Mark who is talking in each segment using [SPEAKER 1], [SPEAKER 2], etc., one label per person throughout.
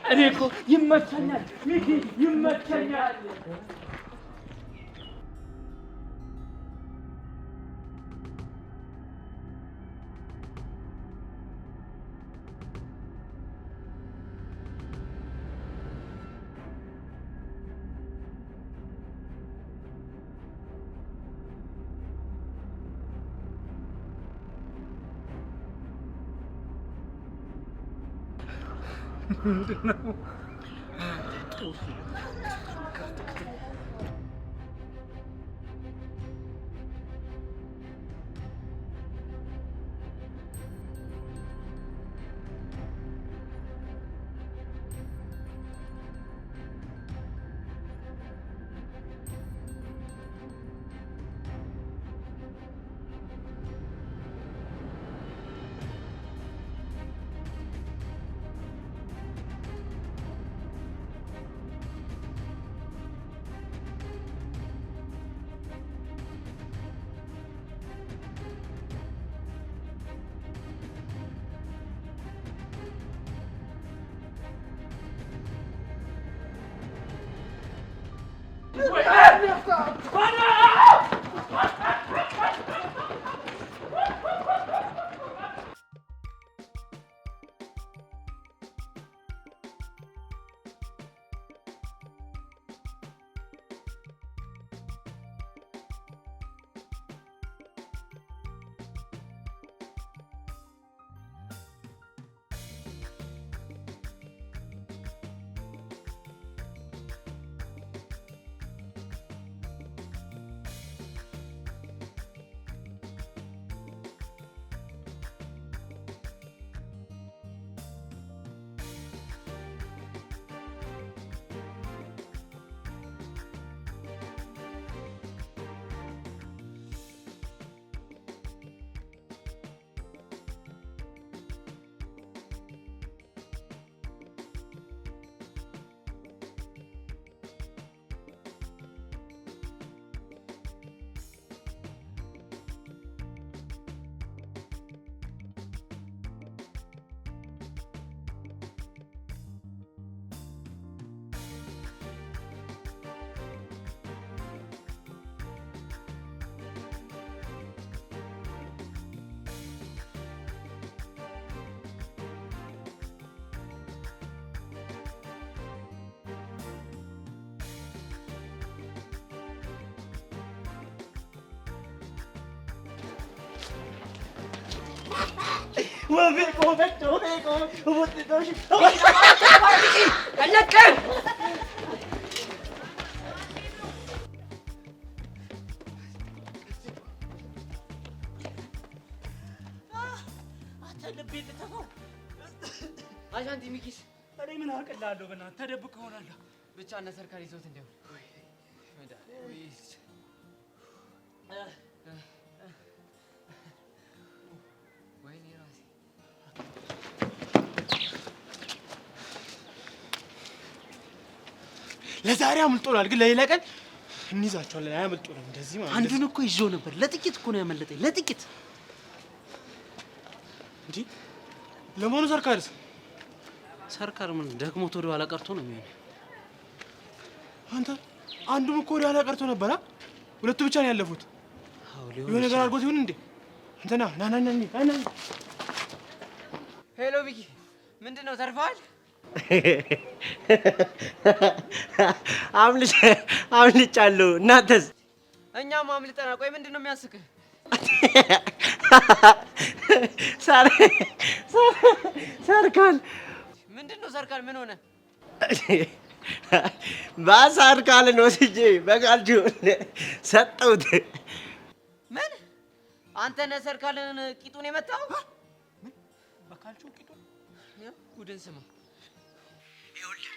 [SPEAKER 1] እኔ እኮ ይመቸኛል ሚኪ ይመቸኛል። ምንድነው?
[SPEAKER 2] አሻንቲ ሚኪስ
[SPEAKER 1] እኔ ምን አውቅልሃለሁ? በእናትህ ተደብቀህ ሆናለሁ።
[SPEAKER 2] ብቻ እነ ሰርካር ይዘውት እንደው ወይኔ ራሴ
[SPEAKER 3] ለዛሬ አምልጦናል፣ ግን ለሌላ ቀን እንይዛቸዋለን። አያመልጡንም። እንደዚህ ማለት
[SPEAKER 4] አንዱን እኮ ይዤው ነበር። ለጥቂት እኮ ነው ያመለጠኝ፣ ለጥቂት
[SPEAKER 3] እንዴ። ለመሆኑ ሰርካርስ?
[SPEAKER 4] ሰርካር ምን ደክሞት ወደ ኋላ ቀርቶ ነው የሚሆነው?
[SPEAKER 3] አንተ አንዱም እኮ ወደ ኋላ ቀርቶ ነበር። ሁለቱ ብቻ ነው ያለፉት። የሆነ ነገር አድርጎት ይሁን እንዴ? እንትና ና
[SPEAKER 2] ሄሎ ቢኪ፣ ምንድነው ተርፈዋል?
[SPEAKER 4] አምልጫለሁ። እናንተስ?
[SPEAKER 2] እኛም አምልጠና። ቆይ ምንድነው የሚያስቅህ?
[SPEAKER 4] ሰርካል።
[SPEAKER 2] ምንድነው ሰርካል? ምን ሆነ?
[SPEAKER 4] ባሳርካልን ወስጄ በቃልጁ ሰጠሁት።
[SPEAKER 2] ምን? አንተ ነህ ሰርካልን ቂጡን የመታው?
[SPEAKER 1] በቃልጁ ቂጡን?
[SPEAKER 2] ጉድን ስማ።
[SPEAKER 4] ይኸውልህ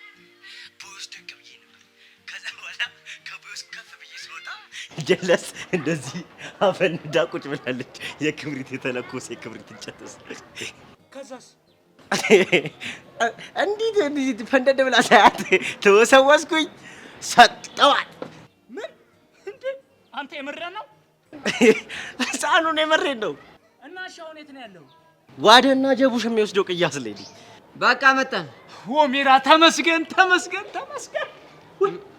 [SPEAKER 4] ቦስ ደግ ብዬ ነበር። ከዛ በኋላ ከቦስ ከፍ ብዬ ስወጣ ጀለስ እንደዚህ አፈንዳ ቁጭ ብላለች። የክብሪት የተለኮሰ የክብሪት እንጨት
[SPEAKER 1] ከዛስ
[SPEAKER 4] እንዲህ ፈንደድ ብላ ሳያት ተወሰወስኩኝ። ሰጠዋት።
[SPEAKER 1] ምን እንዴ? አንተ የምሬን ነው?
[SPEAKER 4] ህፃኑን የምሬን ነው።
[SPEAKER 1] እና ጋሻው የት ነው ያለው?
[SPEAKER 4] ዋደና ጀቡሽ የሚወስደው ቅያስ ሌሊ
[SPEAKER 2] በቃ መጣን።
[SPEAKER 1] ወሚራ ተመስገን ተመስገን ተመስገን።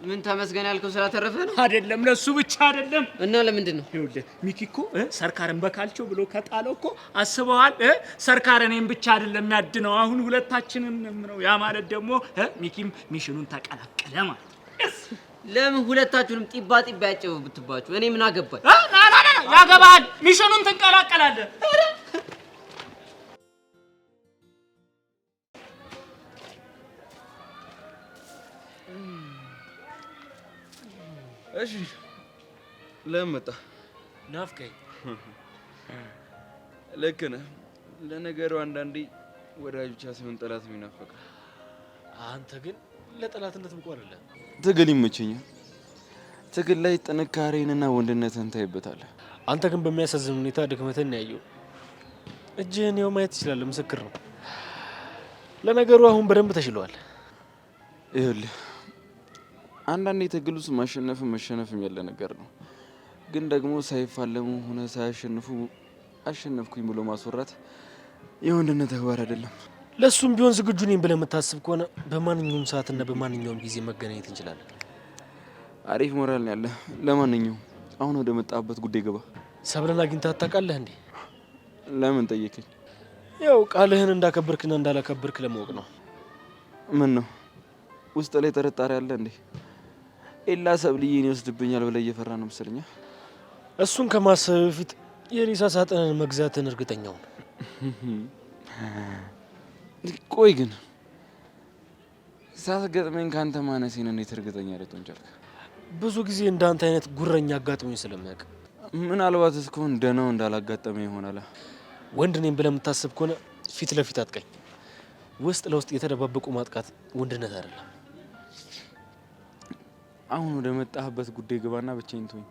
[SPEAKER 2] ምን ተመስገን ያልከው ስላተረፈ ነው?
[SPEAKER 1] አይደለም ለሱ ብቻ አይደለም።
[SPEAKER 2] እና ለምንድን ነው?
[SPEAKER 1] ይኸውልህ ሚኪ እኮ ሰርካርን በካልቾ ብሎ ከጣለው እኮ አስበዋል። ሰርካር እኔን ብቻ አይደለም የሚያድነው አሁን ሁለታችንንም ነው። ያ ማለት ደግሞ ሚኪም ሚሽኑን ተቀላቀለ ማለት ነው።
[SPEAKER 2] ለምን ሁለታችሁንም ጢባ ጢባ ያጨበብትባችሁ? እኔ ምን አገባኝ?
[SPEAKER 1] ያገባል። ሚሽኑን ትቀላቀላለህ።
[SPEAKER 5] እሺ ለምን መጣ?
[SPEAKER 1] ናፍቀኝ።
[SPEAKER 5] ልክ ነህ። ለነገሩ አንዳንዴ ወዳጅ ብቻ ሳይሆን ጠላት የሚናፈቅ።
[SPEAKER 6] አንተ ግን ለጠላትነት ብቁ አይደለም።
[SPEAKER 5] ትግል ይመቸኛል። ትግል ላይ ጥንካሬንና ወንድነትን ታይበታለህ።
[SPEAKER 6] አንተ ግን በሚያሳዝን ሁኔታ ድክመትን ያየው። እጅህን ይኸው ማየት ትችላለህ፣ ምስክር ነው። ለነገሩ አሁን በደንብ ተሽሏል።
[SPEAKER 5] ይኸውልህ አንዳንዴ ትግል ውስጥ ማሸነፍም መሸነፍም ያለ ነገር ነው። ግን ደግሞ ሳይፋለሙ ሆነ ሳያሸንፉ አሸነፍኩኝ ብሎ ማስወራት የወንድነት ተግባር አይደለም።
[SPEAKER 6] ለሱም ቢሆን ዝግጁ ነኝ ብለህ የምታስብ ከሆነ በማንኛውም ሰዓትና በማንኛውም ጊዜ መገናኘት እንችላለን።
[SPEAKER 5] አሪፍ ሞራል ነው ያለ። ለማንኛውም አሁን ወደ መጣበት ጉዳይ ገባ።
[SPEAKER 6] ሰብለን አግኝተህ ታውቃለህ እንዴ?
[SPEAKER 5] ለምን ጠየቀኝ?
[SPEAKER 6] ያው ቃልህን እንዳከበርክና እንዳላከበርክ ለማወቅ ነው።
[SPEAKER 5] ምን ነው ውስጥ ላይ ጥርጣሬ አለ እንዴ? ኤላ ሰብልዬን ይወስድብኛል ብለህ እየፈራ ነው መሰለኝ።
[SPEAKER 6] እሱን ከማሰብ በፊት የሬሳ ሳጥንን መግዛትን እርግጠኛው ነው።
[SPEAKER 5] ቆይ ግን ሳትገጥመኝ ካንተ ማነሴን እንዴት እርግጠኛ ልትሆን ቻልክ?
[SPEAKER 6] ብዙ ጊዜ እንዳንተ አይነት ጉረኛ አጋጥሞኝ ስለሚያውቅ።
[SPEAKER 5] ምናልባት እስካሁን ደህናው እንዳላጋጠመ ይሆናል።
[SPEAKER 6] ወንድ ነኝ ብለህ የምታስብ ከሆነ ፊት ለፊት አጥቀኝ። ውስጥ ለውስጥ የተደባበቁ ማጥቃት ወንድነት አይደለም።
[SPEAKER 5] አሁን ወደ መጣህበት ጉዳይ ግባና ብቻዬን ተወኝ።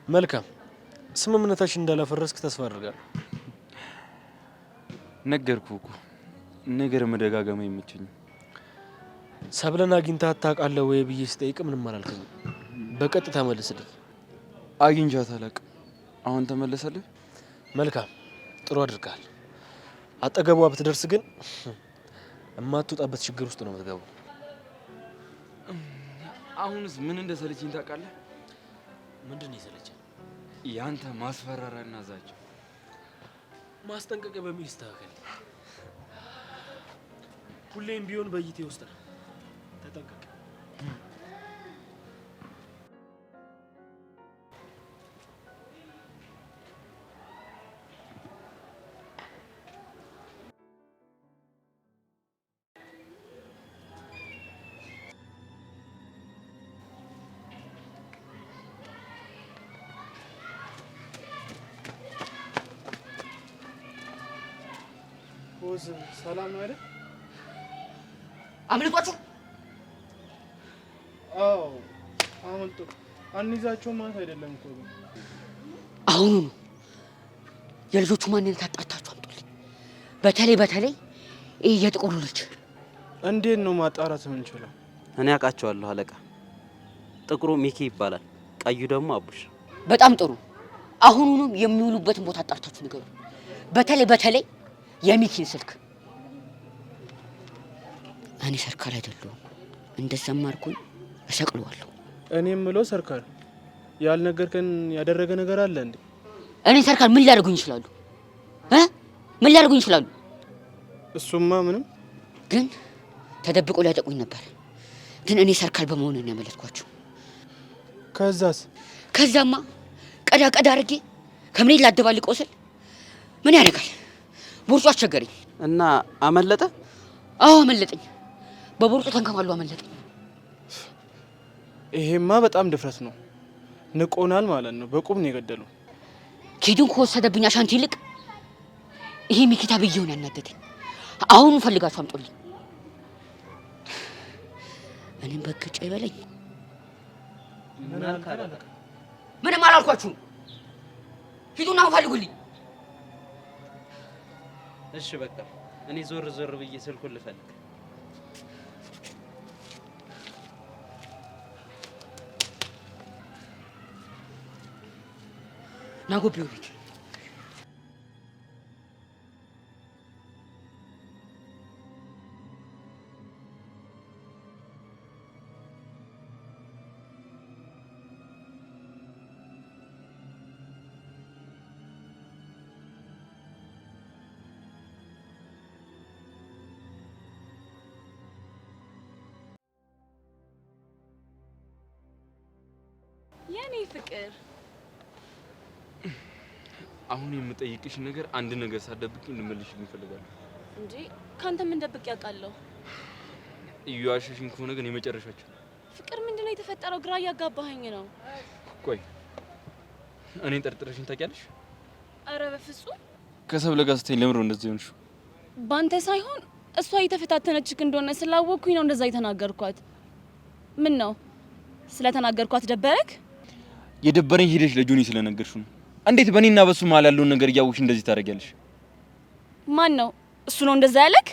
[SPEAKER 6] መልካም። ስምምነታችን እንዳላፈረስክ ተስፋ አድርጋለሁ።
[SPEAKER 5] ነገርኩህ እኮ ነገር መደጋገም አይመቸኝም።
[SPEAKER 6] ሰብለን አግኝተሃት ታውቃለህ ወይ ብዬ ስጠይቅ ምንም አላልከኝም። በቀጥታ መልስልኝ።
[SPEAKER 5] አግኝቻት አላውቅም። አሁን ተመለሰልህ?
[SPEAKER 6] መልካም፣ ጥሩ አድርገሃል። አጠገቧ ብትደርስ ግን የማትወጣበት ችግር ውስጥ ነው የምትገባው።
[SPEAKER 5] አሁንስ ምን እንደሰለችኝ ታውቃለህ?
[SPEAKER 6] ምንድን ነው የሰለችኝ?
[SPEAKER 5] ያንተ ማስፈራሪያና ዛቻ።
[SPEAKER 6] ማስጠንቀቂያ በሚል ይስተካከል። ሁሌም ቢሆን በእይቴ ውስጥ ነው። ተጠንቀቅ።
[SPEAKER 3] ሰላም ነው አይደል?
[SPEAKER 2] አምልጧችሁ?
[SPEAKER 3] አዎ አመልጡ። አንይዛቸው ማለት አይደለም እኮ።
[SPEAKER 7] አሁኑ ነው የልጆቹ ማንነት አጣርታችሁ አምጡልኝ። በተለይ ይሄ የጥቁሩ ልጅ።
[SPEAKER 3] እንዴት ነው ማጣራት የምንችለው?
[SPEAKER 4] እኔ አውቃቸዋለሁ አለቃ። ጥቁሩ ሚኪ ይባላል፣ ቀዩ ደግሞ አቡሽ።
[SPEAKER 7] በጣም ጥሩ። አሁኑ የሚውሉበትን ቦታ አጣርታችሁ ንገሩ። በተለይ የሚኪን ስልክ። እኔ ሰርካር አይደለሁም፣ እንደዛም አድርጎኝ እሰቅለዋለሁ።
[SPEAKER 3] እኔ የምለው ሰርካር ያልነገርከን ያደረገ ነገር አለ እንዴ?
[SPEAKER 7] እኔ ሰርካር ምን ሊያደርጉኝ ይችላሉ? ምን ሊያደርጉኝ ይችላሉ?
[SPEAKER 3] እሱማ ምንም።
[SPEAKER 7] ግን ተደብቆ ሊያጠቁኝ ነበር። ግን እኔ ሰርካር በመሆኑ ነው ያመለጥኳቸው። ከዛማ ቀዳ አድርጌ ከምኔ ላደባልቀው ስል ምን ያደርጋል ቦርጩ አስቸገረኝ
[SPEAKER 4] እና አመለጠ።
[SPEAKER 7] አዎ አመለጠኝ። በቦርጩ ተንከባሉ አመለጠኝ።
[SPEAKER 3] ይሄማ በጣም ድፍረት ነው። ንቆናል ማለት ነው። በቁም ነው የገደለው።
[SPEAKER 7] ኪዱን ከወሰደብኝ አሻንቲ ይልቅ ይሄ ሚኪታ ብየውን ያናደደኝ። አሁን ፈልጋችሁ አምጡልኝ። እኔም በግጭ ይበለኝ። ምንም አላልኳችሁም። ሂዱና ፈልጉልኝ።
[SPEAKER 4] እሺ በቃ እኔ ዞር ብዬ ስልኩን ልፈልግ።
[SPEAKER 7] ናጎቢው ልጅ
[SPEAKER 8] የኔ ፍቅር
[SPEAKER 5] አሁን የምጠይቅሽ ነገር አንድ ነገር ሳትደብቂኝ ልመልሽልኝ እፈልጋለሁ።
[SPEAKER 8] እንጂ ካንተ ምን ደብቅ ያውቃለሁ?
[SPEAKER 5] እየዋሸሽኝ ከሆነ ግን የመጨረሻችን።
[SPEAKER 8] ፍቅር ምንድነው የተፈጠረው? ግራ እያጋባኸኝ ነው።
[SPEAKER 5] ቆይ እኔን ጠርጥረሽኝ ታውቂያለሽ?
[SPEAKER 8] አረ በፍጹም።
[SPEAKER 5] ከሰብለ ጋር ስትይኝ ለምሮ እንደዚህ ሆንሽ?
[SPEAKER 8] ባንተ ሳይሆን እሷ እየተፈታተነችክ እንደሆነ ስላወቅኩኝ ነው እንደዛ የተናገርኳት። ምን ነው ስለተናገርኳት ደበረክ?
[SPEAKER 5] የደበረኝ ሄደሽ ለጆኒ ስለነገርሽው ነው። እንዴት በእኔና በሱ መሀል ያለውን ነገር እያወቅሽ እንደዚህ ታደርጊያለሽ?
[SPEAKER 8] ማን ነው እሱ? ነው እንደዛ ያለክ?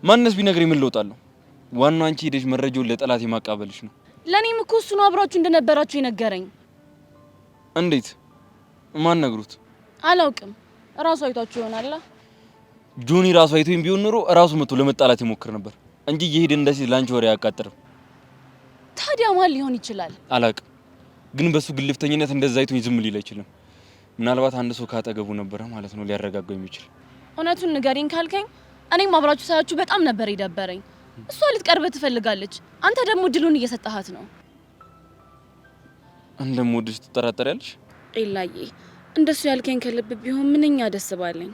[SPEAKER 5] ማንስ ቢነግረኝ ምን ለውጥ አለው? ዋናው አንቺ ሄደሽ መረጃውን ለጠላት የማቃበልሽ ነው።
[SPEAKER 8] ለኔም እኮ እሱ ነው አብራችሁ እንደነበራችሁ የነገረኝ።
[SPEAKER 5] እንዴት? ማን ነግሩት?
[SPEAKER 8] አላውቅም። ራሱ አይቷችሁ ይሆናል።
[SPEAKER 5] ጆኒ ራሱ አይቶኝ ቢሆን ኖሮ ራሱ መጥቶ ለመጣላት ይሞክር ነበር እንጂ እየሄደ እንደዚህ ላንቺ ወሬ አያቃጥርም።
[SPEAKER 8] ታዲያ ማን ሊሆን ይችላል?
[SPEAKER 5] አላውቅም፣ ግን በሱ ግልፍተኝነት እንደዛ አይቶኝ ዝም ሊል አይችልም። ምናልባት አንድ ሰው ካጠገቡ ነበረ ማለት ነው ሊያረጋጋው የሚችል።
[SPEAKER 8] እውነቱን ንገሪኝ ካልከኝ እኔም አብራችሁ ሳያችሁ በጣም ነበር ይደበረኝ። እሷ ልትቀርብ ትፈልጋለች፣ አንተ ደግሞ ድሉን እየሰጣሃት ነው።
[SPEAKER 5] እንደምወድሽ ትጠራጠሪያለሽ?
[SPEAKER 8] ኤላዬ እንደሱ ያልከኝ ከልብ ቢሆን ምንኛ ደስ ባለኝ።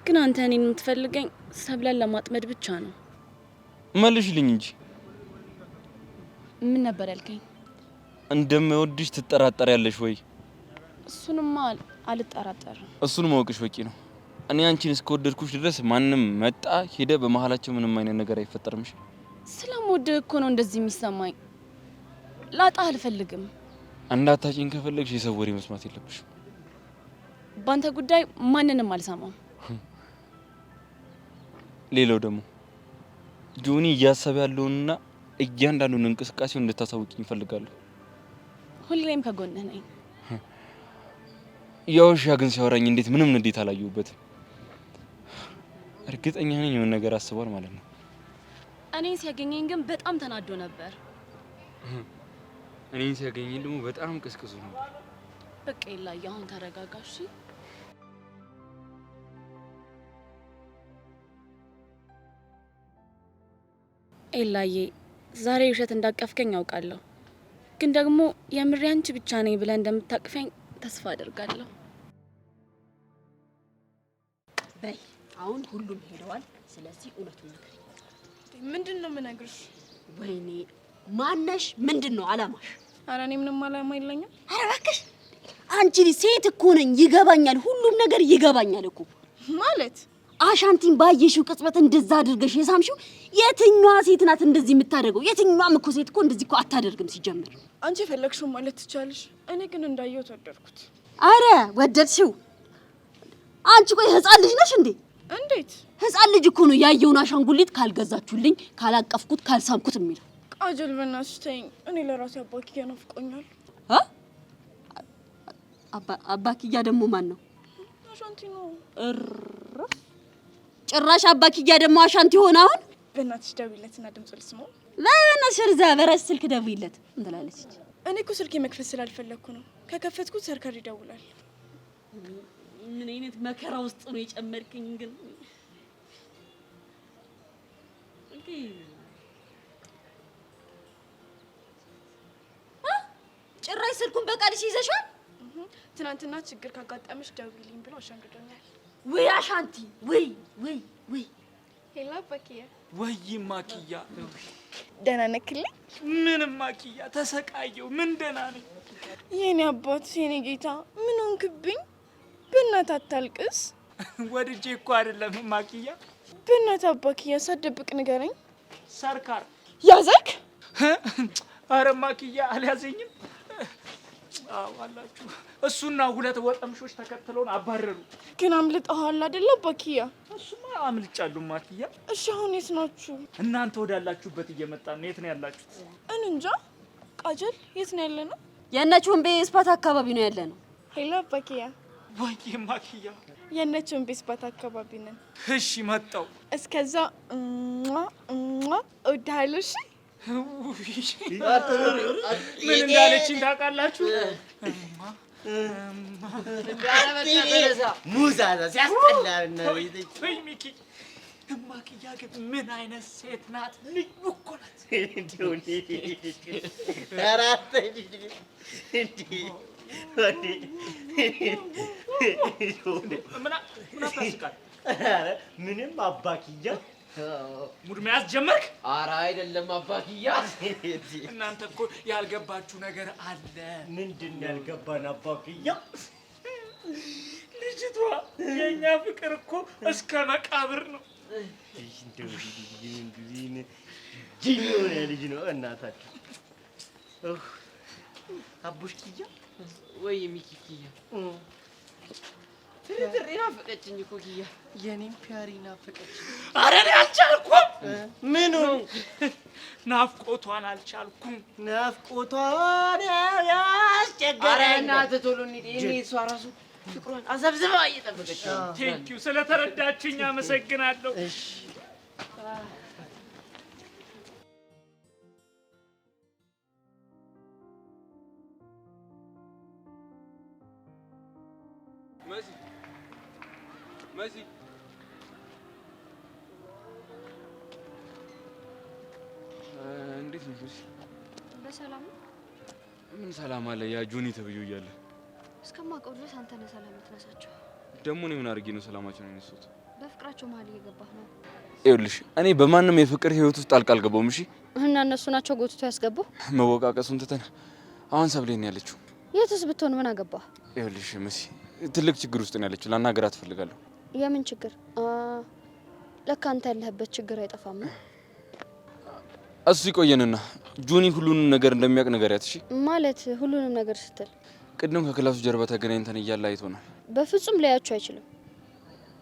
[SPEAKER 8] ግን አንተ እኔን የምትፈልገኝ ሰብለን ለማጥመድ ብቻ ነው።
[SPEAKER 5] መልሽልኝ እንጂ።
[SPEAKER 8] ምን ነበር ያልከኝ?
[SPEAKER 5] እንደምወድሽ ትጠራጠሪያለሽ ወይ?
[SPEAKER 8] እሱንማ አልጠራጠርም።
[SPEAKER 5] እሱን ማወቅሽ በቂ ነው። እኔ አንቺን እስከወደድኩሽ ድረስ ማንም መጣ ሄደ በመሀላችን ምንም አይነት ነገር አይፈጠርምሽ።
[SPEAKER 8] ስለምወድህ እኮ ነው እንደዚህ የሚሰማኝ። ላጣህ አልፈልግም።
[SPEAKER 5] እንዳታጪኝ ከፈለግሽ የሰው ወሬ መስማት የለብሽም።
[SPEAKER 8] ባንተ ጉዳይ ማንንም አልሰማም።
[SPEAKER 5] ሌላው ደግሞ ጆኒ እያሰበ ያለውንና እያንዳንዱን እንቅስቃሴውን እንድታሳውቂኝ እፈልጋለሁ።
[SPEAKER 8] ሁሌም ከጎንህ ነኝ።
[SPEAKER 5] ያውሻ ግን ሲያወራኝ እንዴት ምንም ንዴት አላየሁበትም። እርግጠኛ ነኝ የሆነ ነገር አስቧል ማለት ነው።
[SPEAKER 8] እኔን ሲያገኘኝ ግን በጣም ተናዶ ነበር።
[SPEAKER 5] እኔን ሲያገኘኝ ደግሞ በጣም ቅስቅሱ ነበር።
[SPEAKER 8] በቃ ኤላዬ አሁን ተረጋጋሽ። ኤላዬ ዛሬ ውሸት እንዳቀፍከኝ አውቃለሁ፣ ግን ደግሞ የምሬ አንቺ ብቻ ነኝ ብለህ እንደምታቅፈኝ ተስፋ አደርጋለሁ።
[SPEAKER 7] በይ አሁን ሁሉም ሄደዋል። ስለዚህ እውነቱን ንገሪኝ።
[SPEAKER 9] ምንድነው የምነግርሽ?
[SPEAKER 7] ወይኔ ማነሽ? ምንድነው አላማሽ?
[SPEAKER 9] ኧረ እኔ ምንም አላማ የለኝም።
[SPEAKER 7] ኧረ እባክሽ አንቺ ሴት እኮ ነኝ፣ ይገባኛል፣ ሁሉም ነገር ይገባኛል እኮ።
[SPEAKER 9] ማለት
[SPEAKER 7] አሻንቲን ባየሽው ቅጽበት እንደዛ አድርገሽ የሳምሽው የትኛዋ ሴት ናት እንደዚህ የምታደርገው? የትኛዋም እኮ ሴት እኮ እንደዚህ እኮ አታደርግም ሲጀምር።
[SPEAKER 9] አንቺ የፈለግሽው ማለት ትቻለሽ። እኔ ግን እንዳየው ተወደድኩት።
[SPEAKER 7] አረ ወደድሽው? አንቺ ቆይ ህፃን ልጅ ነሽ እንዴ?
[SPEAKER 9] እንዴት?
[SPEAKER 7] ህፃን ልጅ እኮ ነው ያየውን አሻንጉሊት ካልገዛችሁልኝ፣ ካላቀፍኩት፣ ካልሳምኩት የሚለው።
[SPEAKER 9] ቃጀል በእናትሽ ተይኝ። እኔ ለራሴ አባክያ ናፍቆኛል።
[SPEAKER 7] አባክያ ደግሞ ማን ነው?
[SPEAKER 9] አሻንቲ ነው።
[SPEAKER 7] ጭራሽ አባክያ ደግሞ አሻንቲ ሆነ። አሁን
[SPEAKER 9] በእናትሽ ደውይለትና ድምፁ ልስማው።
[SPEAKER 7] በእናትሽ እርዛ በራስሽ ስልክ ደውይለት እንትላለች።
[SPEAKER 9] እኔ እኮ ስልኬ መክፈት ስላልፈለኩ ነው። ከከፈትኩት ሰርካሪ ይደውላል።
[SPEAKER 7] ምን አይነት መከራ ውስጥ ነው የጨመርክኝ ግን? ጭራሽ ስልኩን በቃልሽ ይዘሻል።
[SPEAKER 9] ትናንትና ችግር ካጋጠመሽ ደውይልኝ ብሎ አሸንግዶኛል።
[SPEAKER 7] ወይ አሻንቲ ወይ
[SPEAKER 9] ሄላ አባክያ
[SPEAKER 1] ወይ ማኪያ
[SPEAKER 9] ደህና ነክልኝ?
[SPEAKER 1] ምንም ማኪያ ተሰቃየው። ምን ደህና ነኝ።
[SPEAKER 9] የኔ አባት የኔ ጌታ ምን ሆንክብኝ? በእናትህ አታልቅስ።
[SPEAKER 1] ወድጄ እኮ አይደለም ማኪያ።
[SPEAKER 9] በእናትህ አባክያ ሳትደብቅ ንገረኝ።
[SPEAKER 1] ሰርካር
[SPEAKER 9] ያዘክ?
[SPEAKER 1] አረ ማኪያ አልያዘኝም። አዎ አላችሁ። እሱና ሁለት ወጠምሾች ተከትለውን አባረሩ።
[SPEAKER 9] ግን አምልጠሃል አይደል አባክያ?
[SPEAKER 1] እሱማ አምልጫለሁ ማኪያ።
[SPEAKER 9] እሺ አሁን የት ናችሁ?
[SPEAKER 1] እናንተ ወዳላችሁበት እየመጣን ነው። የት ነው ያላችሁት?
[SPEAKER 9] እንጃ። ቃጀል የት ነው ያለነው?
[SPEAKER 7] የነቹን ቤስፓት አካባቢ ነው ያለነው።
[SPEAKER 9] ሄሎ አባክያ።
[SPEAKER 1] ወይ ማኪያ
[SPEAKER 9] የነቹን ቤስፓት አካባቢ ነን።
[SPEAKER 1] እሺ መጣው።
[SPEAKER 9] እስከዛ እወድሃለሁ። እሺ
[SPEAKER 1] ምን እንዳለችኝ ታውቃላችሁ?
[SPEAKER 4] ሙዛዛ ሲያስጠላ ነው።
[SPEAKER 1] ወይ ሚኪ እማክያ ግን ምን አይነት ሴት ናት? ልዩ እኮ ናት።
[SPEAKER 4] ምንም አባክያ
[SPEAKER 1] ሙድ መያዝ ጀመርክ?
[SPEAKER 2] ኧረ አይደለም አባክያ።
[SPEAKER 1] እናንተ እኮ ያልገባችሁ ነገር አለ።
[SPEAKER 4] ምንድን ነው ያልገባን አባክያ?
[SPEAKER 1] ልጅቷ የኛ ፍቅር እኮ እስከ መቃብር ነው።
[SPEAKER 4] ጂኒዮን ልጅ ነው እናታችሁ። አቡሽኪያ
[SPEAKER 2] ወይ ሚኪኪያ ትሪ ናፈቀችኝ እኮ ኪያ።
[SPEAKER 3] የኔም ፒያሪ ናፈቀችኝ።
[SPEAKER 1] ኧረ እኔ አልቻልኩም።
[SPEAKER 3] ምኑን?
[SPEAKER 1] ናፍቆቷን አልቻልኩም።
[SPEAKER 3] ናፍቆቷን ያስቸገረኝ።
[SPEAKER 2] ኧረ እናትህ ቶሎ እንሂድ። እኔ እሷ ራሱ ፍቅሯን አዘብዝባ እየጠበቀች ነው።
[SPEAKER 1] ቴንኪው ስለተረዳችኝ አመሰግናለሁ።
[SPEAKER 3] እሺ
[SPEAKER 5] መሲ እንዴት ነሽ?
[SPEAKER 10] በሰላም ነው?
[SPEAKER 5] ምን ሰላም አለ? ያ ጆኒ ተብዬው እያለ
[SPEAKER 10] እስከማውቀው ድረስ አንተ ነህ ሰላም የምትነሳቸው።
[SPEAKER 5] ደግሞ እኔ ምን አድርጌ ነው ሰላማቸውን ያነሱት?
[SPEAKER 10] በፍቅራቸው መሀል እየገባህ ነው።
[SPEAKER 5] ይኸውልሽ እኔ በማንም የፍቅር ህይወት ውስጥ ጣልቃ አልገባሁም። እሺ
[SPEAKER 10] እና እነሱ ናቸው ጎትቶ ያስገቡ።
[SPEAKER 5] መወቃቀሱን ትተን አሁን ሰብሌ ነው ያለችው።
[SPEAKER 10] የትስ ብትሆን ምን አገባህ?
[SPEAKER 5] ይኸውልሽ መሲ ትልቅ ችግር ውስጥ ነው ያለችው። ላናገራት እፈልጋለሁ።
[SPEAKER 10] የምን ችግር? ለካ አንተ ያለህበት ችግር አይጠፋም።
[SPEAKER 5] እሱ ይቆየንና ጆኒ ሁሉንም ነገር እንደሚያውቅ ንገሪያት። እሺ
[SPEAKER 10] ማለት ሁሉንም ነገር ስትል
[SPEAKER 5] ቅድም ከክላሱ ጀርባ ተገናኝተን እያለ አይቶናል።
[SPEAKER 10] በፍጹም ሊያያችሁ አይችልም።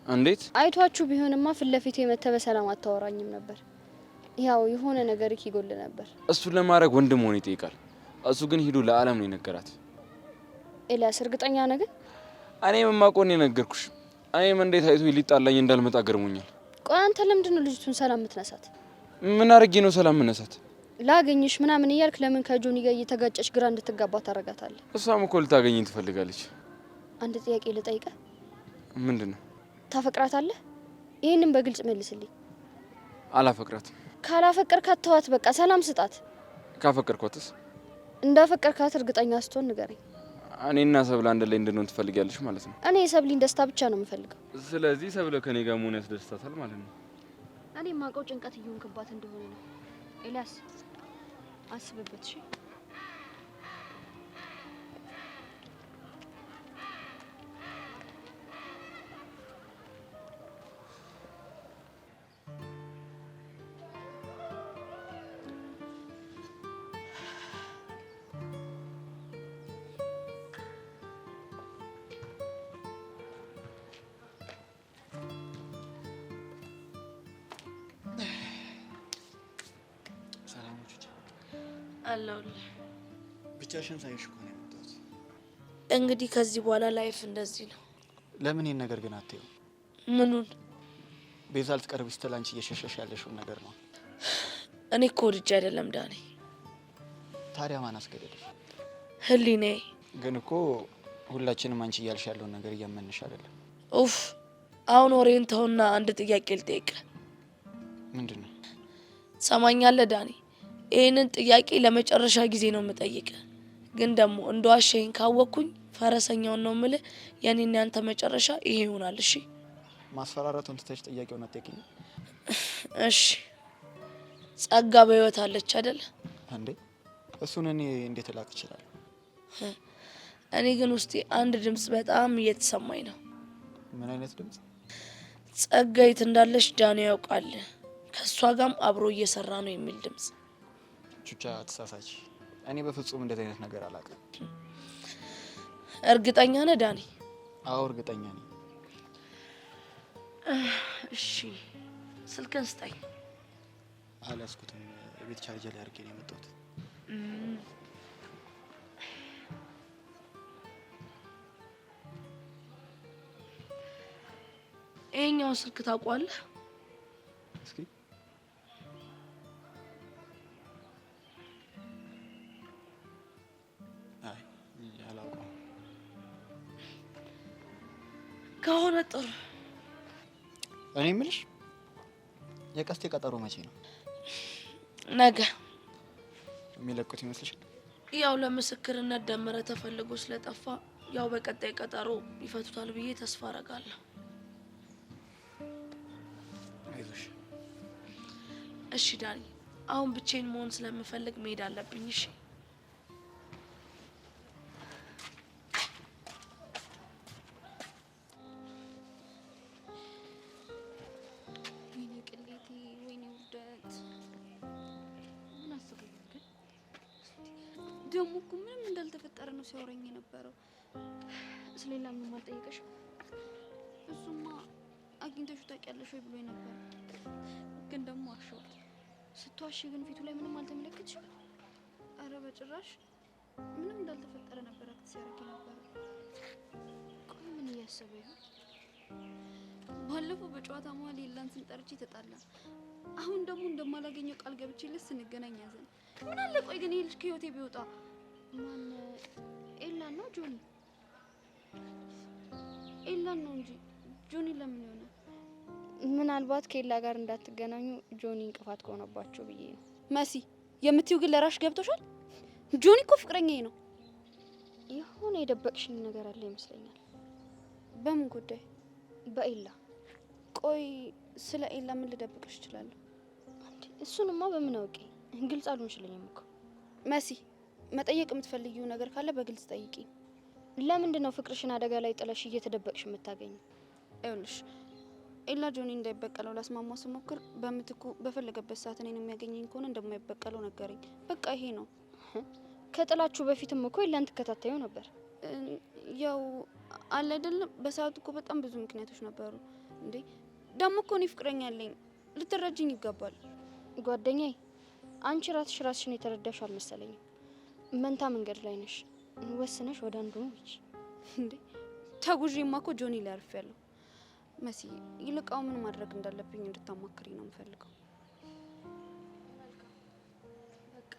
[SPEAKER 5] እንዴት?
[SPEAKER 10] አይቷችሁ ቢሆንማ ፊት ለፊት የመተህ በሰላም አታወራኝም ነበር። ያው የሆነ ነገር ይጎል ነበር።
[SPEAKER 5] እሱን ለማድረግ ወንድ መሆን ይጠይቃል። እሱ ግን ሂዱ ለዓለም ነው የነገራት።
[SPEAKER 10] ኤልያስ እርግጠኛ ነህ ግን?
[SPEAKER 5] እኔ የማውቀው ነው የነገርኩሽ። እኔም እንዴት አይቶ ሊጣላኝ እንዳልመጣ ገርሞኛል።
[SPEAKER 10] ቆይ አንተ ለምንድን ነው ልጅቱን ሰላም የምትነሳት?
[SPEAKER 5] ምን አድርጌ ነው ሰላም መነሳት?
[SPEAKER 10] ላገኝሽ ምናምን እያልክ ለምን ከጆኒ ጋር እየተጋጨች ግራ እንድትጋባ ታረጋታለህ?
[SPEAKER 5] እሷም እኮ ልታገኘኝ ትፈልጋለች።
[SPEAKER 10] አንድ ጥያቄ ልጠይቅህ።
[SPEAKER 5] ምንድን ነው?
[SPEAKER 10] ታፈቅራታለህ? ይህንን በግልጽ መልስልኝ።
[SPEAKER 5] አላፈቅራትም።
[SPEAKER 10] ካላፈቀርካት ተዋት፣ በቃ ሰላም ስጣት።
[SPEAKER 5] ካፈቀርኳትስ?
[SPEAKER 10] እንዳፈቀርካት እርግጠኛ ስትሆን ንገረኝ።
[SPEAKER 5] እኔና ሰብለ አንድ ላይ እንድንሆን ትፈልጊያለሽ ማለት ነው?
[SPEAKER 10] እኔ የሰብሊን ደስታ ብቻ ነው የምፈልገው።
[SPEAKER 5] ስለዚህ ሰብለ ከኔ ጋር መሆን ያስደስታታል ማለት ነው?
[SPEAKER 10] እኔ የማውቀው ጭንቀት እየሆንክባት እንደሆነ ነው። ኤልያስ አስብበት። እሺ
[SPEAKER 9] አለሁልህ።
[SPEAKER 11] ብቻሽን ሳይሽ እኮ ነው የመጣሁት።
[SPEAKER 9] እንግዲህ ከዚህ በኋላ ላይፍ እንደዚህ ነው።
[SPEAKER 11] ለምን ይሄን ነገር ግን አትይው?
[SPEAKER 9] ምኑን?
[SPEAKER 11] ቤዛ ልትቀርብሽ ስትል አንቺ እየሸሸሽ ያለሽውን ነገር ነው።
[SPEAKER 9] እኔ እኮ ወድጄ አይደለም ዳኔ።
[SPEAKER 11] ታዲያ ማን አስገደደሽ?
[SPEAKER 9] ህሊናዬ።
[SPEAKER 11] ግን እኮ ሁላችንም አንቺ እያልሽ ያለውን ነገር እያመንሽ አይደለም።
[SPEAKER 9] ኡፍ! አሁን ወሬን ተውና አንድ ጥያቄ ልጠይቅህ።
[SPEAKER 11] ምንድን ነው?
[SPEAKER 9] ትሰማኛለህ ዳኔ? ይህንን ጥያቄ ለመጨረሻ ጊዜ ነው የምጠይቅህ። ግን ደግሞ እንደዋሸኝ ካወቅኩኝ ፈረሰኛውን ነው የምልህ። የኔና ያንተ መጨረሻ ይሄ ይሆናል። እሺ?
[SPEAKER 11] ማስፈራራቱን ትተሽ ጥያቄውን አትጠይቂኝ።
[SPEAKER 9] እሺ። ጸጋ በህይወት አለች አይደል?
[SPEAKER 11] እንዴ እሱን እኔ እንዴት ላቅ እችላለሁ?
[SPEAKER 9] እኔ ግን ውስጤ አንድ ድምጽ በጣም እየተሰማኝ ነው።
[SPEAKER 11] ምን አይነት ድምጽ?
[SPEAKER 9] ጸጋ የት እንዳለች ዳኒ ያውቃል፣ ከሷ ጋርም አብሮ እየሰራ ነው የሚል ድምጽ።
[SPEAKER 11] ቹቻ ተሳሳች። እኔ በፍጹም እንደዚህ አይነት ነገር አላውቅም።
[SPEAKER 9] እርግጠኛ ነህ ዳኒ?
[SPEAKER 11] አዎ እርግጠኛ ነኝ።
[SPEAKER 9] እሺ ስልክን ስጠኝ።
[SPEAKER 11] አላስኩትም። ቤት ቻርጅ ላይ አድርጌ ነው የመጣሁት።
[SPEAKER 9] ይሄኛው ስልክ ታውቀዋለህ?
[SPEAKER 11] እስኪ አይ አላውቀውም።
[SPEAKER 9] ከሆነ ጥሩ።
[SPEAKER 11] እኔ የምልሽ የቀስቴ ቀጠሮ መቼ ነው?
[SPEAKER 9] ነገ።
[SPEAKER 11] የሚለቁት ይመስልሻል?
[SPEAKER 9] ያው ለምስክርነት ደመረ ተፈልጎ ስለጠፋ ያው በቀጣይ ቀጠሮ ይፈቱታል ብዬ ተስፋ አረጋለሁ።
[SPEAKER 11] አይዞሽ።
[SPEAKER 9] እሺ ዳኒ፣ አሁን ብቻዬን መሆን ስለምፈልግ መሄድ አለብኝ። እሺ
[SPEAKER 10] ወይኔ ቅሌቴ፣ ወይኔ ውርደት። ምን አስበው ግን ደግሞ እኮ ምንም እንዳልተፈጠረ ነው ሲያወራኝ የነበረው። ስለሌላ ምንም አልጠየቀሽም? እሱማ አግኝተሽው ታውቂያለሽ ወይ ብሎኝ ነበር፣ ግን ደግሞ አሸዋል። ስትዋሺ ግን ፊቱ ላይ ምንም አልተመለከትሽም? አረ በጭራሽ ምንም እንዳልተፈጠረ ነበር አክት ሲያደርግ ነበር። ቆይ ምን እያሰበ ይሆን? ባለፈው በጨዋታ መሀል የላን ስንጠርቼ ተጣላ። አሁን ደግሞ እንደማላገኘው ቃል ገብቼለት ስንገናኝ ያዘን። ምን አለ ቆይ ግን ይሄ ልጅ ከህይወቴ ቢወጣ። ማን? ኤላን ነው ጆኒ? ኤላን ነው እንጂ ጆኒ ለምን ይሆናል? ምናልባት ከኤላ ጋር እንዳትገናኙ ጆኒ እንቅፋት ከሆነባቸው ብዬ ነው። መሲ የምትይው ግን ለራሽ ገብቶሻል? ጆኒ እኮ ፍቅረኛዬ ነው። የሆነ የደበቅሽኝ ነገር አለ ይመስለኛል። በምን ጉዳይ? በኤላ። ቆይ ስለ ኤላ ምን ልደብቅሽ እችላለሁ? እሱንማ በምን አውቄ? ግልጽ አልሆንሽልኝም እኮ መሲ። መጠየቅ የምትፈልጊው ነገር ካለ በግልጽ ጠይቂ። ለምንድን ነው ፍቅርሽን አደጋ ላይ ጥለሽ እየተደበቅሽ የምታገኙ? ይኸውልሽ ኤላ ጆኒ እንዳይበቀለው ላስማማ ስሞክር በምትኩ በፈለገበት ሰዓት እኔን የሚያገኘኝ ከሆነ እንደማይበቀለው ነገረኝ። በቃ ይሄ ነው። ከጥላችሁ በፊትም እኮ ኤላን ትከታተዩ ነበር። ያው አለ አይደለም፣ በሰዓቱ እኮ በጣም ብዙ ምክንያቶች ነበሩ። እንዴ ደግሞ እኮ እኔ ፍቅረኛ አለኝ፣ ልትረጅኝ ይገባል። ጓደኛዬ አንቺ ራስሽን የተረዳሽ አልመሰለኝም። መንታ መንገድ ላይ ነሽ። ወስነሽ ወደ አንዱ ነው እቺ። እንዴ ተጉዤማ እኮ ጆኒ ላይ አርፌያለሁ። መሲ ይልቃው ምን ማድረግ እንዳለብኝ እንድታማክሪኝ ነው የምፈልገው። በቃ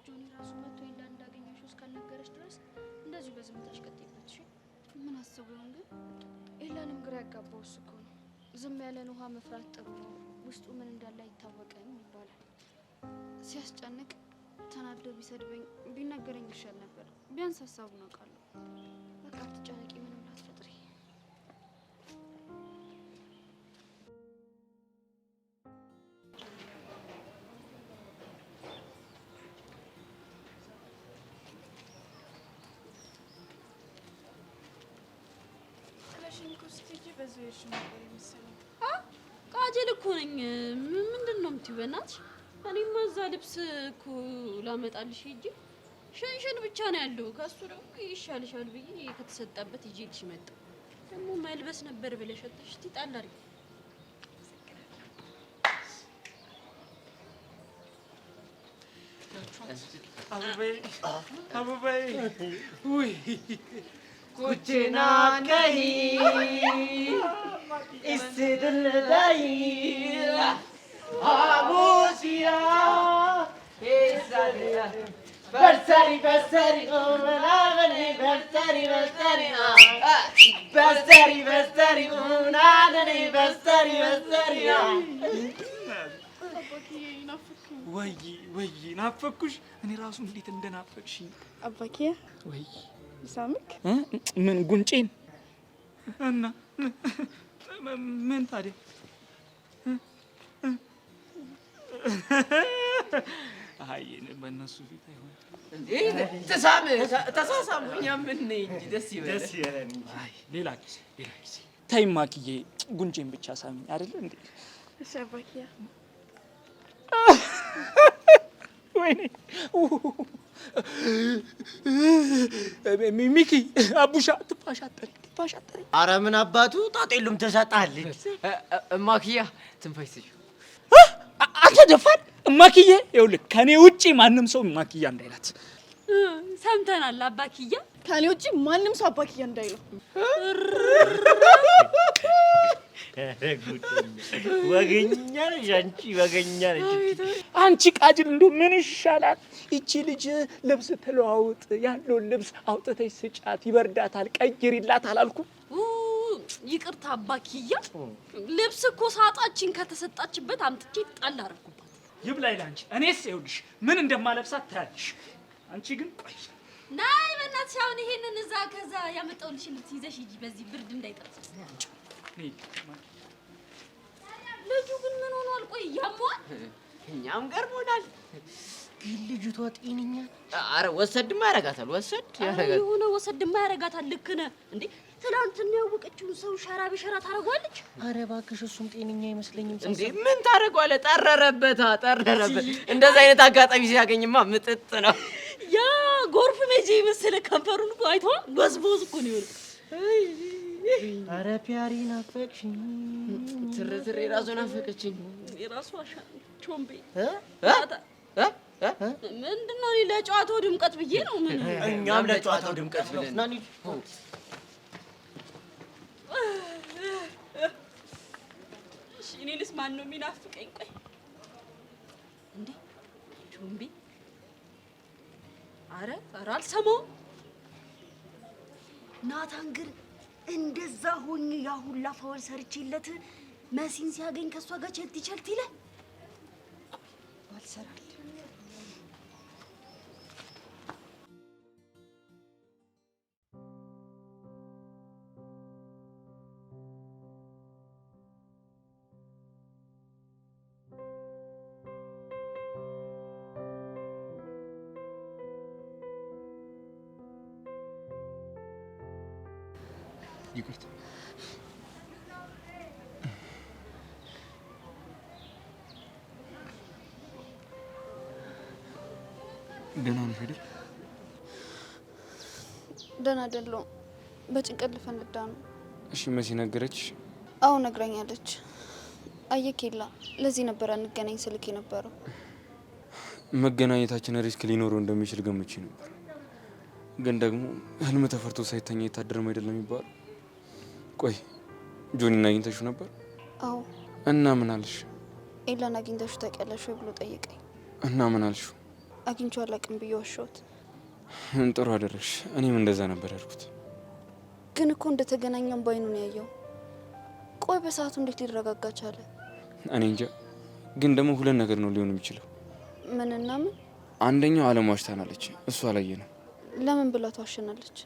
[SPEAKER 10] ጆኒ ራሱ መጥቶ ኤላ እንዳገኘሽው እስካልነገረሽ ድረስ እንደዚሁ በዝምታሽ ቀጥይበት። እሺ ምን አስበው ይሆን ግን? ኤላንም ግራ ያጋባው እሱ እኮ ነው። ዝም ያለን ውሃ መፍራት ጥሩ ነው፣ ውስጡ ምን እንዳለ አይታወቅም ይባላል። ሲያስጨንቅ ተናዶ ቢሰድበኝ ቢናገረኝ ይሻል ነበር። ቢያንስ ሀሳቡን አውቃለሁ። በቃ አትጨነቂ፣ ምንም ላትፈጥሪ።
[SPEAKER 7] ቃጀል እኮ ነኝ። ምንድን ነው የምትይው? በእናትሽ እኔማ እዛ ልብስ እኮ ላመጣልሽ ሂጂ። ሸንሸን ብቻ ነው ያለው። ከሱ ደግሞ ይሻልሻል ብዬ ከተሰጣበት ይዤልሽ መጣሁ። ደግሞ መልበስ ነበር ብለሽ ወጥተሽ ጣል አድርጊ።
[SPEAKER 1] አበባዬ ውይ
[SPEAKER 4] ኩቼና ከሂ ኢስድልዳይ አሙሲያ ኢሳዲያ በርሰሪ ኡናገኒ በርሰሪ ኡናገኒ በርሰሪ
[SPEAKER 1] ወይ ናፈኩሽ። እኔ ራሱ እንዴት እንደናፈቅሽኝ
[SPEAKER 12] አባኪያ።
[SPEAKER 1] ወይ
[SPEAKER 12] ሳምክ
[SPEAKER 1] ምን ጉንጬን እና ምን ታዲያ አይ በእነሱ ፊት አይሆን
[SPEAKER 2] እንዴ? ተሳሳሙ። እኛም ምን እንጂ ደስ ይበለን።
[SPEAKER 1] አይ ሌላ ጊዜ ተይ ማክዬ፣ ጉንጬን ብቻ ሳሚኝ አይደል እንዴ?
[SPEAKER 12] እሺ አባኪያ።
[SPEAKER 1] ወይኔ ሚኪ አቡሻ ትፋሻጠሪ።
[SPEAKER 4] ኧረ ምን አባቱ ጣጣ የለውም ተሰጣለች።
[SPEAKER 2] ማኪያ ትንፋሽ ስጪው።
[SPEAKER 1] አንተ ደፋር ማኪዬ፣ ይኸውልህ ከኔ ውጪ ማንም ሰው ማኪያ እንዳይላት።
[SPEAKER 7] ሰምተናል አባኪያ።
[SPEAKER 12] ከኔ ውጪ ማንም ሰው አባኪያ እንዳይለው።
[SPEAKER 4] ወገኛ ነሽ አንቺ፣ ወገኛ ነሽ
[SPEAKER 1] አንቺ። ቃጅል እንደው ምን ይሻላል? ይቺ ልጅ ልብስ ትለዋውጥ፣ ያለውን ልብስ አውጥተሽ ስጫት፣ ይበርዳታል፣ ቀይሪላት አላልኩም?
[SPEAKER 7] ይቅርታ አባኪያ፣ ልብስ እኮ ሳጣችን ከተሰጣችበት አምጥቼ ጣል አደረኩባት።
[SPEAKER 1] ይብላኝ ላንቺ። እኔስ ይኸውልሽ ምን እንደማለብሳት ታያለሽ። አንቺ ግን ቆይ
[SPEAKER 7] ናይ በእናትሽ አሁን ይሄንን እዛ ከዛ ያመጣሁልሽ ልብስ ይዘሽ ሂጂ፣ በዚህ ብርድ እንዳይጠርስ። ልጁ ግን ምን ሆኗል? ቆይ ያሟል።
[SPEAKER 2] እኛም ገርሞናል። ግን ልጅቷ ጤነኛ? አረ ወሰድማ ያረጋታል። ወሰድ ያረጋታል።
[SPEAKER 7] የሆነ ወሰድማ ያረጋታል። ልክ ነህ እንዴ? ትናንትና ያወቀችውን ሰው ሸራ በሸራ ታረጋለች።
[SPEAKER 2] አረ እባክሽ እሱም ጤነኛ አይመስለኝም። እንዴ ምን ታረጋለ? ጠረረበታ ጠረረበት። እንደዛ አይነት አጋጣሚ ሲያገኝማ ምጥጥ ነው።
[SPEAKER 7] ያ ጎርፍ መቼ መሰለ ከንፈሩን እኮ አይቷ በዝቦዝ እኮ ነው የሆነው።
[SPEAKER 2] አረ ፒያሪ ናፈቅሽኝ፣ ትርትሬ ራሱ ናፈቀችኝ።
[SPEAKER 7] የራሱ አሻ ቾምቤ ምንድነው? ለጨዋታው ድምቀት ብዬ ነው። ምን
[SPEAKER 2] እኛም ለጨዋታው ድምቀት ብለን ናኒ
[SPEAKER 7] እኔንስ ማን ነው የሚናፍቀኝ? ቆይ እንዴ ቾምቤ፣ አረ አልሰማውም። ናታን ግን እንደዛ ሆኜ ያ ሁላ ፋውል ሰርቼለት መሲን ሲያገኝ ከሷ ጋር ቸልቲ ይላል። ባልሰራል
[SPEAKER 3] ይቅርታ። ደህና ነሽ አይደል?
[SPEAKER 10] ደህና አይደለሁም። በጭንቀት ልፈነዳ ነው።
[SPEAKER 5] እሺ መሲ ነገረች?
[SPEAKER 10] አዎ ነግራኛለች። አየኬላ ለዚህ ነበር እንገናኝ ስልክ የነበረው።
[SPEAKER 5] መገናኘታችን ሪስክ ሊኖረው እንደሚችል ገምቼ ነበር። ግን ደግሞ ህልም ተፈርቶ ሳይተኛ የታደረም አይደለም የሚባለው። ቆይ ጆኒን አግኝተሽው ነበር?
[SPEAKER 10] አዎ።
[SPEAKER 5] እና ምን አልሽ?
[SPEAKER 10] ኤላን አግኝተሽው ታውቂያለሽ ወይ ብሎ ጠየቀኝ።
[SPEAKER 5] እና ምን አልሽው?
[SPEAKER 10] አግኝቼው አላውቅም ብዬ ዋሸሁት።
[SPEAKER 5] ጥሩ አደረግሽ። እኔም እንደዛ ነበር ያልኩት።
[SPEAKER 10] ግን እኮ እንደተገናኘን ባይኑ ነው ያየው። ቆይ በሰዓቱ እንዴት ሊረጋጋ ቻለ?
[SPEAKER 5] እኔ እንጃ። ግን ደግሞ ሁለት ነገር ነው ሊሆን የሚችለው።
[SPEAKER 10] ምንና ምን?
[SPEAKER 5] አንደኛው አለም ዋሽታናለች፣ እሷ አላየንም።
[SPEAKER 10] ለምን ብላ ትዋሸናለች?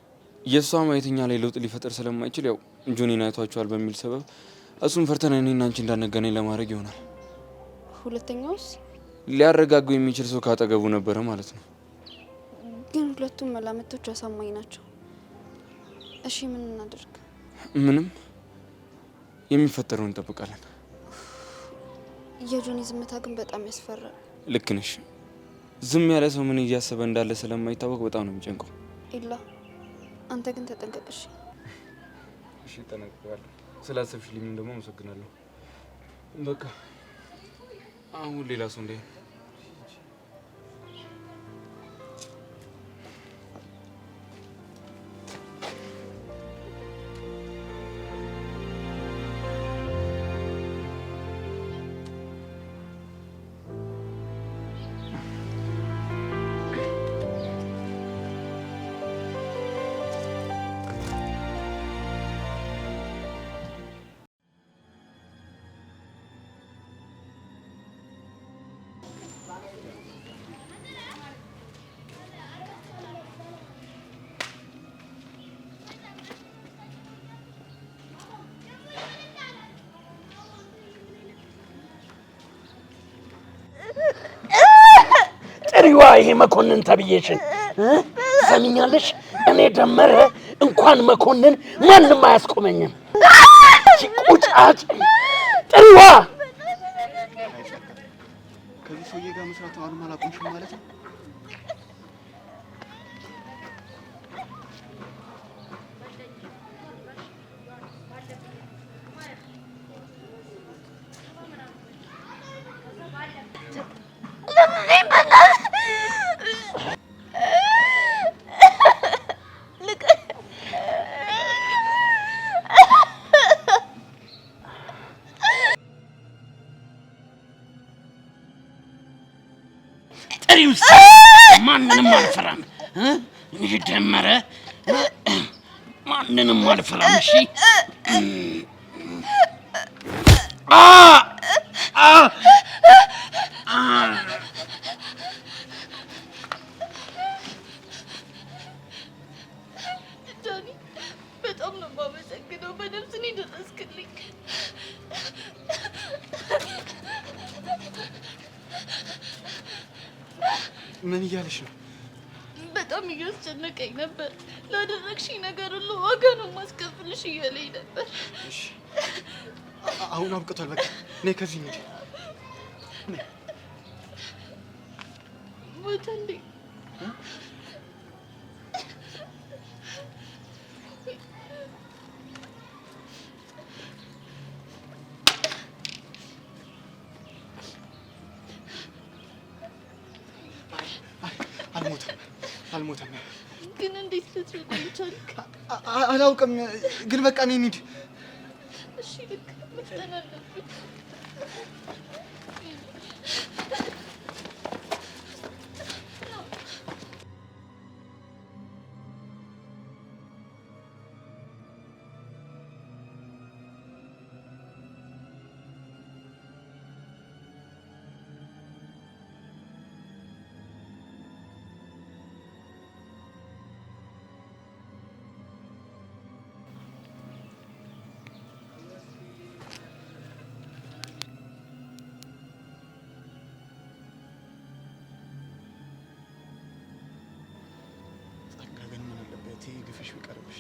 [SPEAKER 5] የእሷ ማየተኛ ላይ ለውጥ ሊፈጠር ስለማይችል ያው ጆኒን አይቷቸዋል በሚል ሰበብ እሱን ፈርተን እኔና አንቺ እንዳንገናኝ ለማድረግ ይሆናል።
[SPEAKER 10] ሁለተኛውስ?
[SPEAKER 5] ሊያረጋጉ የሚችል ሰው ካጠገቡ ነበረ ማለት ነው።
[SPEAKER 10] ግን ሁለቱም መላምቶች አሳማኝ ናቸው። እሺ ምን እናድርግ?
[SPEAKER 5] ምንም፣ የሚፈጠረውን እንጠብቃለን።
[SPEAKER 10] የጆኒ ዝምታ ግን በጣም ያስፈራል።
[SPEAKER 5] ልክ ነሽ። ዝም ያለ ሰው ምን እያሰበ እንዳለ ስለማይታወቅ በጣም ነው የሚጨንቀው።
[SPEAKER 10] ኢላ አንተ ግን ተጠንቀቅሽ።
[SPEAKER 5] እሺ ተጠንቀቃለሁ። ስላሰብሽልኝ ደግሞ አመሰግናለሁ። በቃ አሁን ሌላ ሰው እንደ
[SPEAKER 13] ጥሪዋ ይሄ መኮንን ተብዬሽን ሰሚኛለሽ? እኔ ደመረ እንኳን መኮንን ማንም አያስቆመኝም። ቁጫጭ ጥሪዋ
[SPEAKER 3] ከዚህ ሰውዬ ጋር መስራት አሁንም አላቆምሽም ማለት ነው?
[SPEAKER 13] ማንንም አልፈራም። ይህ ደመረ ማንንም አልፈራም። እሺ
[SPEAKER 9] ዳኒ በጣም ነው የማመሰግነው። በነፍስ ነው የደረስክልኝ።
[SPEAKER 3] ምን እያለሽ ነው?
[SPEAKER 9] በጣም እያስጨነቀኝ ነበር። ላደረግሽኝ ነገር ሁሉ ዋጋ ነው ማስከፍልሽ እያለኝ ነበር።
[SPEAKER 3] እሺ አሁን አብቅቷል። በቃ ነይ ከዚህ እንሂድ።
[SPEAKER 9] ሞተ እንዴ?
[SPEAKER 3] አልሞተም።
[SPEAKER 9] ግን እንዴት ልትረዳኝ ቻልክ?
[SPEAKER 3] አላውቅም፣ ግን በቃ ነይ እንሂድ።
[SPEAKER 9] እሺ ልክ መፍጠን አለብን።
[SPEAKER 3] ግፍሽ ቢቀርብሽ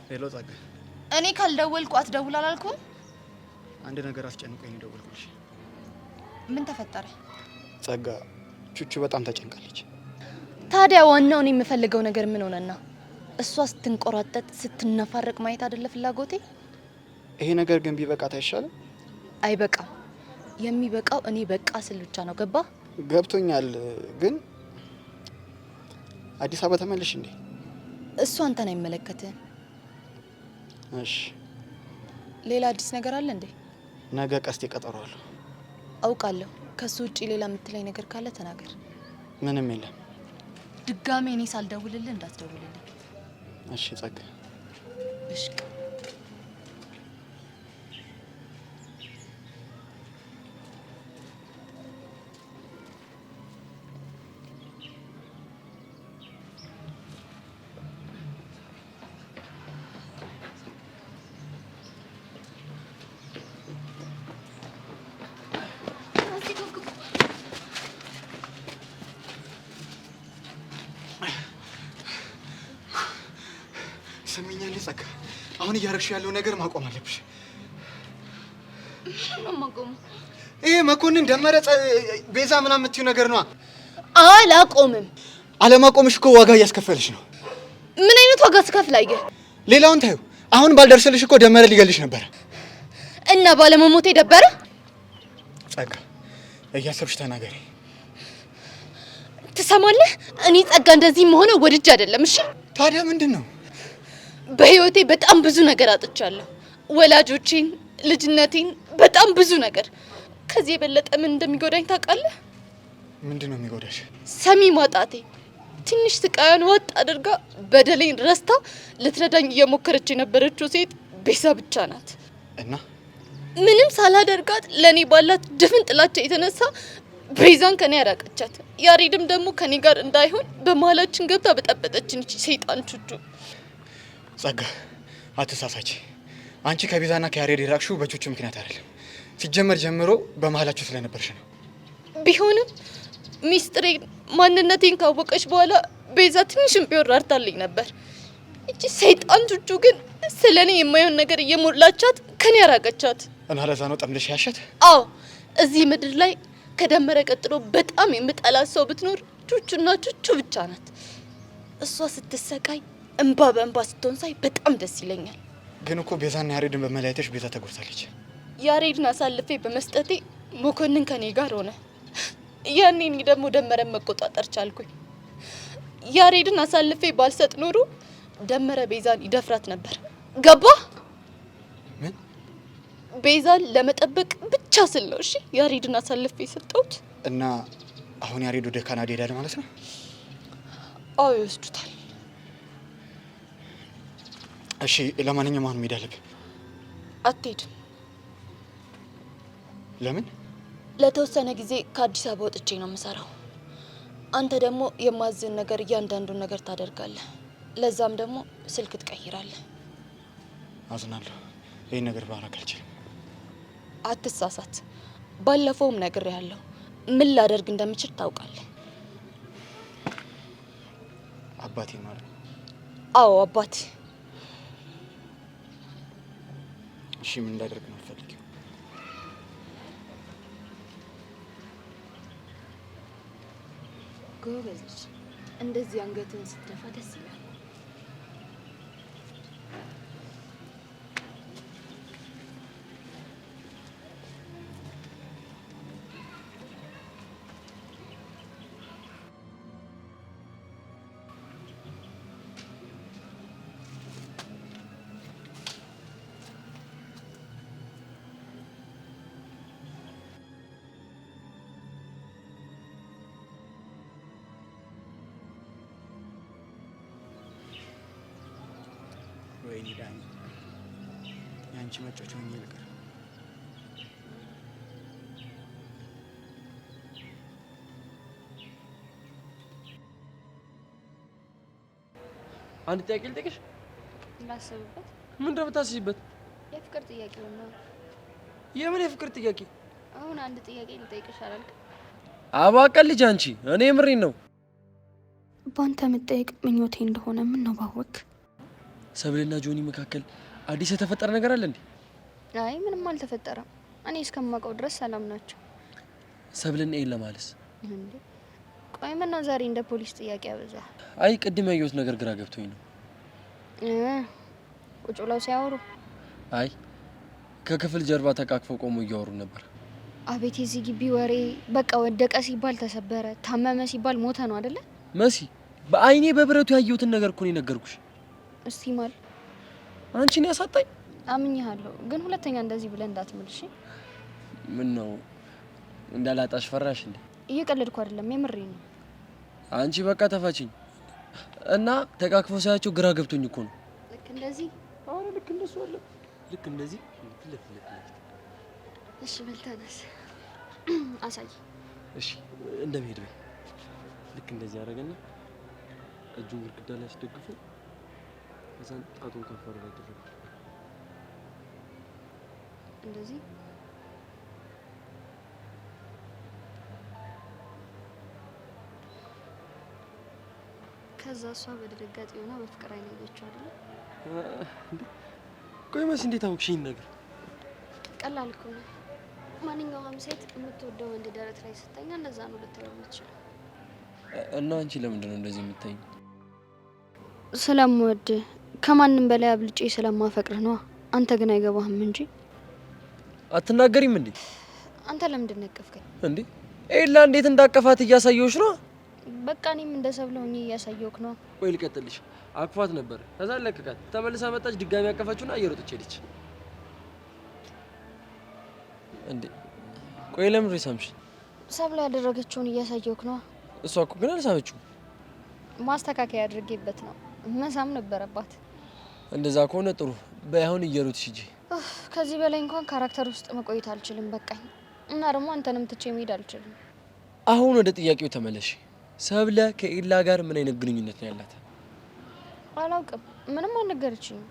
[SPEAKER 3] ሄሎ ጸጋ፣
[SPEAKER 10] እኔ ካልደወልኩ አትደውል አላልኩም?
[SPEAKER 3] አንድ ነገር አስጨንቆኝ ነው የደወልኩልሽ።
[SPEAKER 10] ምን ተፈጠረ?
[SPEAKER 3] ጸጋ፣ ቹቹ በጣም ተጨንቃለች።
[SPEAKER 10] ታዲያ ዋናው እኔ የምፈልገው ነገር ምን ሆነና? እሷ ስትንቆራጠጥ ስትነፋረቅ ማየት አይደለ ፍላጎቴ?
[SPEAKER 3] ይሄ ነገር ግን ቢበቃት አይሻልም?
[SPEAKER 10] አይበቃም። የሚበቃው እኔ በቃ ስል ብቻ ነው። ገባ?
[SPEAKER 3] ገብቶኛል። ግን አዲስ አበባ ተመለሽ እንዴ?
[SPEAKER 10] እሱ አንተን አይመለከትህም።
[SPEAKER 3] እሺ፣
[SPEAKER 10] ሌላ አዲስ ነገር አለ እንዴ?
[SPEAKER 3] ነገ ቀስቴ ቀጠሮ አለሁ።
[SPEAKER 10] አውቃለሁ። ከሱ ውጪ ሌላ የምትለኝ ነገር ካለ ተናገር።
[SPEAKER 3] ምንም የለም።
[SPEAKER 10] ድጋሜ እኔ ሳልደውልልህ እንዳትደውልልኝ።
[SPEAKER 3] እሺ ጸጋ።
[SPEAKER 10] ብሽቅ
[SPEAKER 3] ሰሚኛለሽ ጸጋ፣ አሁን እያረግሽ ያለው ነገር ማቆም አለብሽ።
[SPEAKER 10] ምንም ማቆም?
[SPEAKER 3] ይሄ መኮንን ደመረ ቤዛ ምናምን የምትይው ነገር ነው።
[SPEAKER 10] አላቆምም።
[SPEAKER 3] አለማቆምሽ እኮ ዋጋ እያስከፈልሽ ነው።
[SPEAKER 10] ምን አይነት ዋጋ ስከፍላየ?
[SPEAKER 3] ሌላውን ታዩ። አሁን ባልደርስልሽ እኮ ደመረ ሊገልሽ ነበር።
[SPEAKER 10] እና ባለመሞቴ ደበረ?
[SPEAKER 3] ጸጋ፣ እያሰብሽ ተናገሪ።
[SPEAKER 10] ትሰማለህ? እኔ ጸጋ እንደዚህ መሆነ ወድጄ አይደለም። እሺ
[SPEAKER 3] ታዲያ ምንድን ነው?
[SPEAKER 10] በህይወቴ በጣም ብዙ ነገር አጥቻለሁ። ወላጆቼን፣ ልጅነቴን፣ በጣም ብዙ ነገር። ከዚህ የበለጠ ምን እንደሚጎዳኝ ታውቃለህ?
[SPEAKER 3] ምንድን ነው የሚጎዳሽ?
[SPEAKER 10] ሰሚ ማጣቴ። ትንሽ ስቃያን ወጥ አድርጋ በደሌን ረስታ ልትረዳኝ እየሞከረች የነበረችው ሴት ቤዛ ብቻ ናት።
[SPEAKER 3] እና
[SPEAKER 10] ምንም ሳላደርጋት ለኔ ባላት ድፍን ጥላቻ የተነሳ ቤዛን ከኔ ያራቀቻት። ያሬድም ደግሞ ከኔ ጋር እንዳይሆን በመሀላችን ገብታ በጠበጠችን ሰይጣን ቹቹ።
[SPEAKER 3] ጸጋ፣ አትሳሳች። አንቺ ከቤዛና ከያሬድ የራቅሽው በቹቹ ምክንያት አይደለም። ሲጀመር ጀምሮ በመሀላችሁ ስለነበርሽ ነው።
[SPEAKER 10] ቢሆንም ሚስጥሬን ማንነቴን ካወቀች በኋላ ቤዛ ትንሽም ቢሆን ራርታልኝ ነበር። እቺ ሰይጣን ቹቹ ግን ስለኔ የማይሆን ነገር እየሞላቻት ከኔ ያራቀቻት።
[SPEAKER 3] እና ለዛ ነው ጠምደሽ ያሸት?
[SPEAKER 10] አዎ፣ እዚህ ምድር ላይ ከደመረ ቀጥሎ በጣም የምጠላት ሰው ብትኖር ቹቹና ቹቹ ብቻ ናት። እሷ ስትሰቃይ እንባ በእንባ ስትሆን ሳይ በጣም ደስ ይለኛል።
[SPEAKER 3] ግን እኮ ቤዛና ያሬድን በመለያየትሽ ቤዛ ተጎድታለች።
[SPEAKER 10] ያሬድን አሳልፌ በመስጠቴ መኮንን ከኔ ጋር ሆነ። ያኔ እኔ ደግሞ ደመረን መቆጣጠር ቻልኩኝ። ያሬድን አሳልፌ ባልሰጥ ኖሮ ደመረ ቤዛን ይደፍራት ነበር። ገባ?
[SPEAKER 3] ምን?
[SPEAKER 12] ቤዛን ለመጠበቅ ብቻ ስል ነው። እሺ ያሬድን አሳልፌ የሰጠሁት
[SPEAKER 11] እና አሁን ያሬድ ወደ ካናዳ ሄዳል ማለት ነው?
[SPEAKER 12] አዎ ይወስዱታል።
[SPEAKER 11] እሺ ለማንኛውም አሁን መሄድ አለብን።
[SPEAKER 12] አትሄድም።
[SPEAKER 11] ለምን?
[SPEAKER 12] ለተወሰነ ጊዜ ከአዲስ አበባ ወጥቼ ነው የምሰራው። አንተ ደግሞ የማዝን ነገር እያንዳንዱን ነገር ታደርጋለህ። ለዛም ደግሞ ስልክ ትቀይራለህ።
[SPEAKER 11] አዝናለሁ። ይህን ነገር ባረክ አልችልም።
[SPEAKER 12] አትሳሳት። ባለፈውም ነግሬሃለሁ። ምን ላደርግ እንደምችል ታውቃለህ።
[SPEAKER 11] አባቴ ማለት?
[SPEAKER 12] አዎ አባቴ።
[SPEAKER 11] እሺ ምን እንዳደርግ ነው የምትፈልጊው?
[SPEAKER 12] ጎበዝ ልጅ። እንደዚህ አንገትን ስትደፋ ደስ ይላል።
[SPEAKER 11] ወይኔ ዳኒ፣ ያንቺ መጫወቻ ሆኜ ልቀር።
[SPEAKER 6] አንድ ጥያቄ ልጠይቅሽ።
[SPEAKER 10] ላስብበት።
[SPEAKER 6] ምን እንደምታስቢበት?
[SPEAKER 10] የፍቅር ጥያቄ ነው።
[SPEAKER 6] የምን የፍቅር ጥያቄ?
[SPEAKER 10] አሁን አንድ ጥያቄ ልጠይቅሽ አላልክም?
[SPEAKER 6] አባቀል ልጅ አንቺ፣ እኔ የምሬን ነው።
[SPEAKER 10] ባንተ መጠየቅ ምኞቴ እንደሆነ ምን ነው ባወቅ።
[SPEAKER 6] ሰብልና ጆኒ መካከል አዲስ የተፈጠረ ነገር አለ እንዴ?
[SPEAKER 10] አይ ምንም አልተፈጠረም። እኔ እስከማውቀው ድረስ ሰላም ናቸው።
[SPEAKER 6] ሰብልና ኤላ ማለስ
[SPEAKER 10] እንዴ? ቆይ ምን ነው ዛሬ እንደ ፖሊስ ጥያቄ ያበዛ?
[SPEAKER 6] አይ ቅድም ያየሁት ነገር ግራ ገብቶኝ ነው።
[SPEAKER 10] ቁጭ ብለው ሲያወሩ?
[SPEAKER 6] አይ ከክፍል ጀርባ ተቃቅፈው ቆሞ እያወሩ ነበር።
[SPEAKER 10] አቤት የዚህ ግቢ ወሬ! በቃ ወደቀ ሲባል ተሰበረ፣ ታመመ ሲባል ሞተ ነው አይደለ?
[SPEAKER 6] መሲ፣ በአይኔ በብረቱ ያየሁትን ነገር እኮ ነው የነገርኩሽ።
[SPEAKER 10] እስቲ ማል
[SPEAKER 6] አንቺን ያሳጣኝ?
[SPEAKER 10] አምኜሃለሁ፣ ግን ሁለተኛ እንደዚህ ብለህ እንዳትምልሽ።
[SPEAKER 6] ምን ነው እንዳላጣሽ ፈራሽ እንዴ?
[SPEAKER 10] እየቀለድኩ አይደለም፣ የምሬ ነው።
[SPEAKER 6] አንቺ በቃ ተፋችኝ እና ተቃቅፈው ሳያቸው ግራ ገብቶኝ እኮ ነው።
[SPEAKER 10] ልክ እንደዚህ?
[SPEAKER 6] አዎ ልክ እንደሱ አለ። ልክ እንደዚህ ልክ።
[SPEAKER 10] እሺ በል ተነስ፣ አሳይ።
[SPEAKER 6] እሺ እንደምሄድ በይ። ልክ እንደዚህ አደረገና እጁን ግድግዳ ላይ አስደግፎ ከዛን ጣቱን ከንፈሩ ላይ አደረገ።
[SPEAKER 10] እንደዚህ ከዛ እሷ በድንጋጤ ሆና በፍቅር አይን ያየችው አይደል?
[SPEAKER 6] ቆይ መሲ፣ እንዴት አወቅሽኝ ነገር?
[SPEAKER 10] ቀላል እኮ ነው። ማንኛውም ሴት የምትወደው ወንድ ደረት ላይ ስተኛ እንደዛ ነው ልትለው የምትችለው።
[SPEAKER 6] እና አንቺ ለምንድን ነው እንደዚህ የምታይኝ?
[SPEAKER 10] ስለምወድ ከማንም በላይ አብልጬ ስለማፈቅርህ ነው። አንተ ግን አይገባህም እንጂ።
[SPEAKER 6] አትናገሪም እንዴ?
[SPEAKER 10] አንተ ለምንድን ነቀፍከኝ
[SPEAKER 6] እንዴ? ኤላ እንዴት እንዳቀፋት እያሳየሁሽ ነው።
[SPEAKER 10] በቃ እኔም እንደ ሰብለ ሆኜ እያሳየሁህ ነው።
[SPEAKER 6] ቆይ ልቀጥልሽ። አቅፏት ነበር፣ ከዛ ለቀቃት። ተመልሳ መጣች፣ ድጋሚ አቀፋችሁና እየሮጠች ሄደች። እንዴ ቆይ ለምን ሪሳምሽ?
[SPEAKER 10] ሰብለ ያደረገችውን እያሳየሁህ ነው።
[SPEAKER 6] እሷ እኮ ግን አልሳመችው።
[SPEAKER 10] ማስተካከያ አድርጌበት ነው። መሳም ነበረባት።
[SPEAKER 6] እንደዛ ከሆነ ጥሩ። ባይሆን እየሮጥሽ ሂጂ።
[SPEAKER 10] ከዚህ በላይ እንኳን ካራክተር ውስጥ መቆየት አልችልም። በቃኝ። እና ደግሞ አንተንም ትቼ መሄድ አልችልም።
[SPEAKER 6] አሁን ወደ ጥያቄው ተመለሽ። ሰብለ ከኤላ ጋር ምን አይነት ግንኙነት ነው ያላት?
[SPEAKER 10] አላውቅም። ምንም አልነገረችኝም።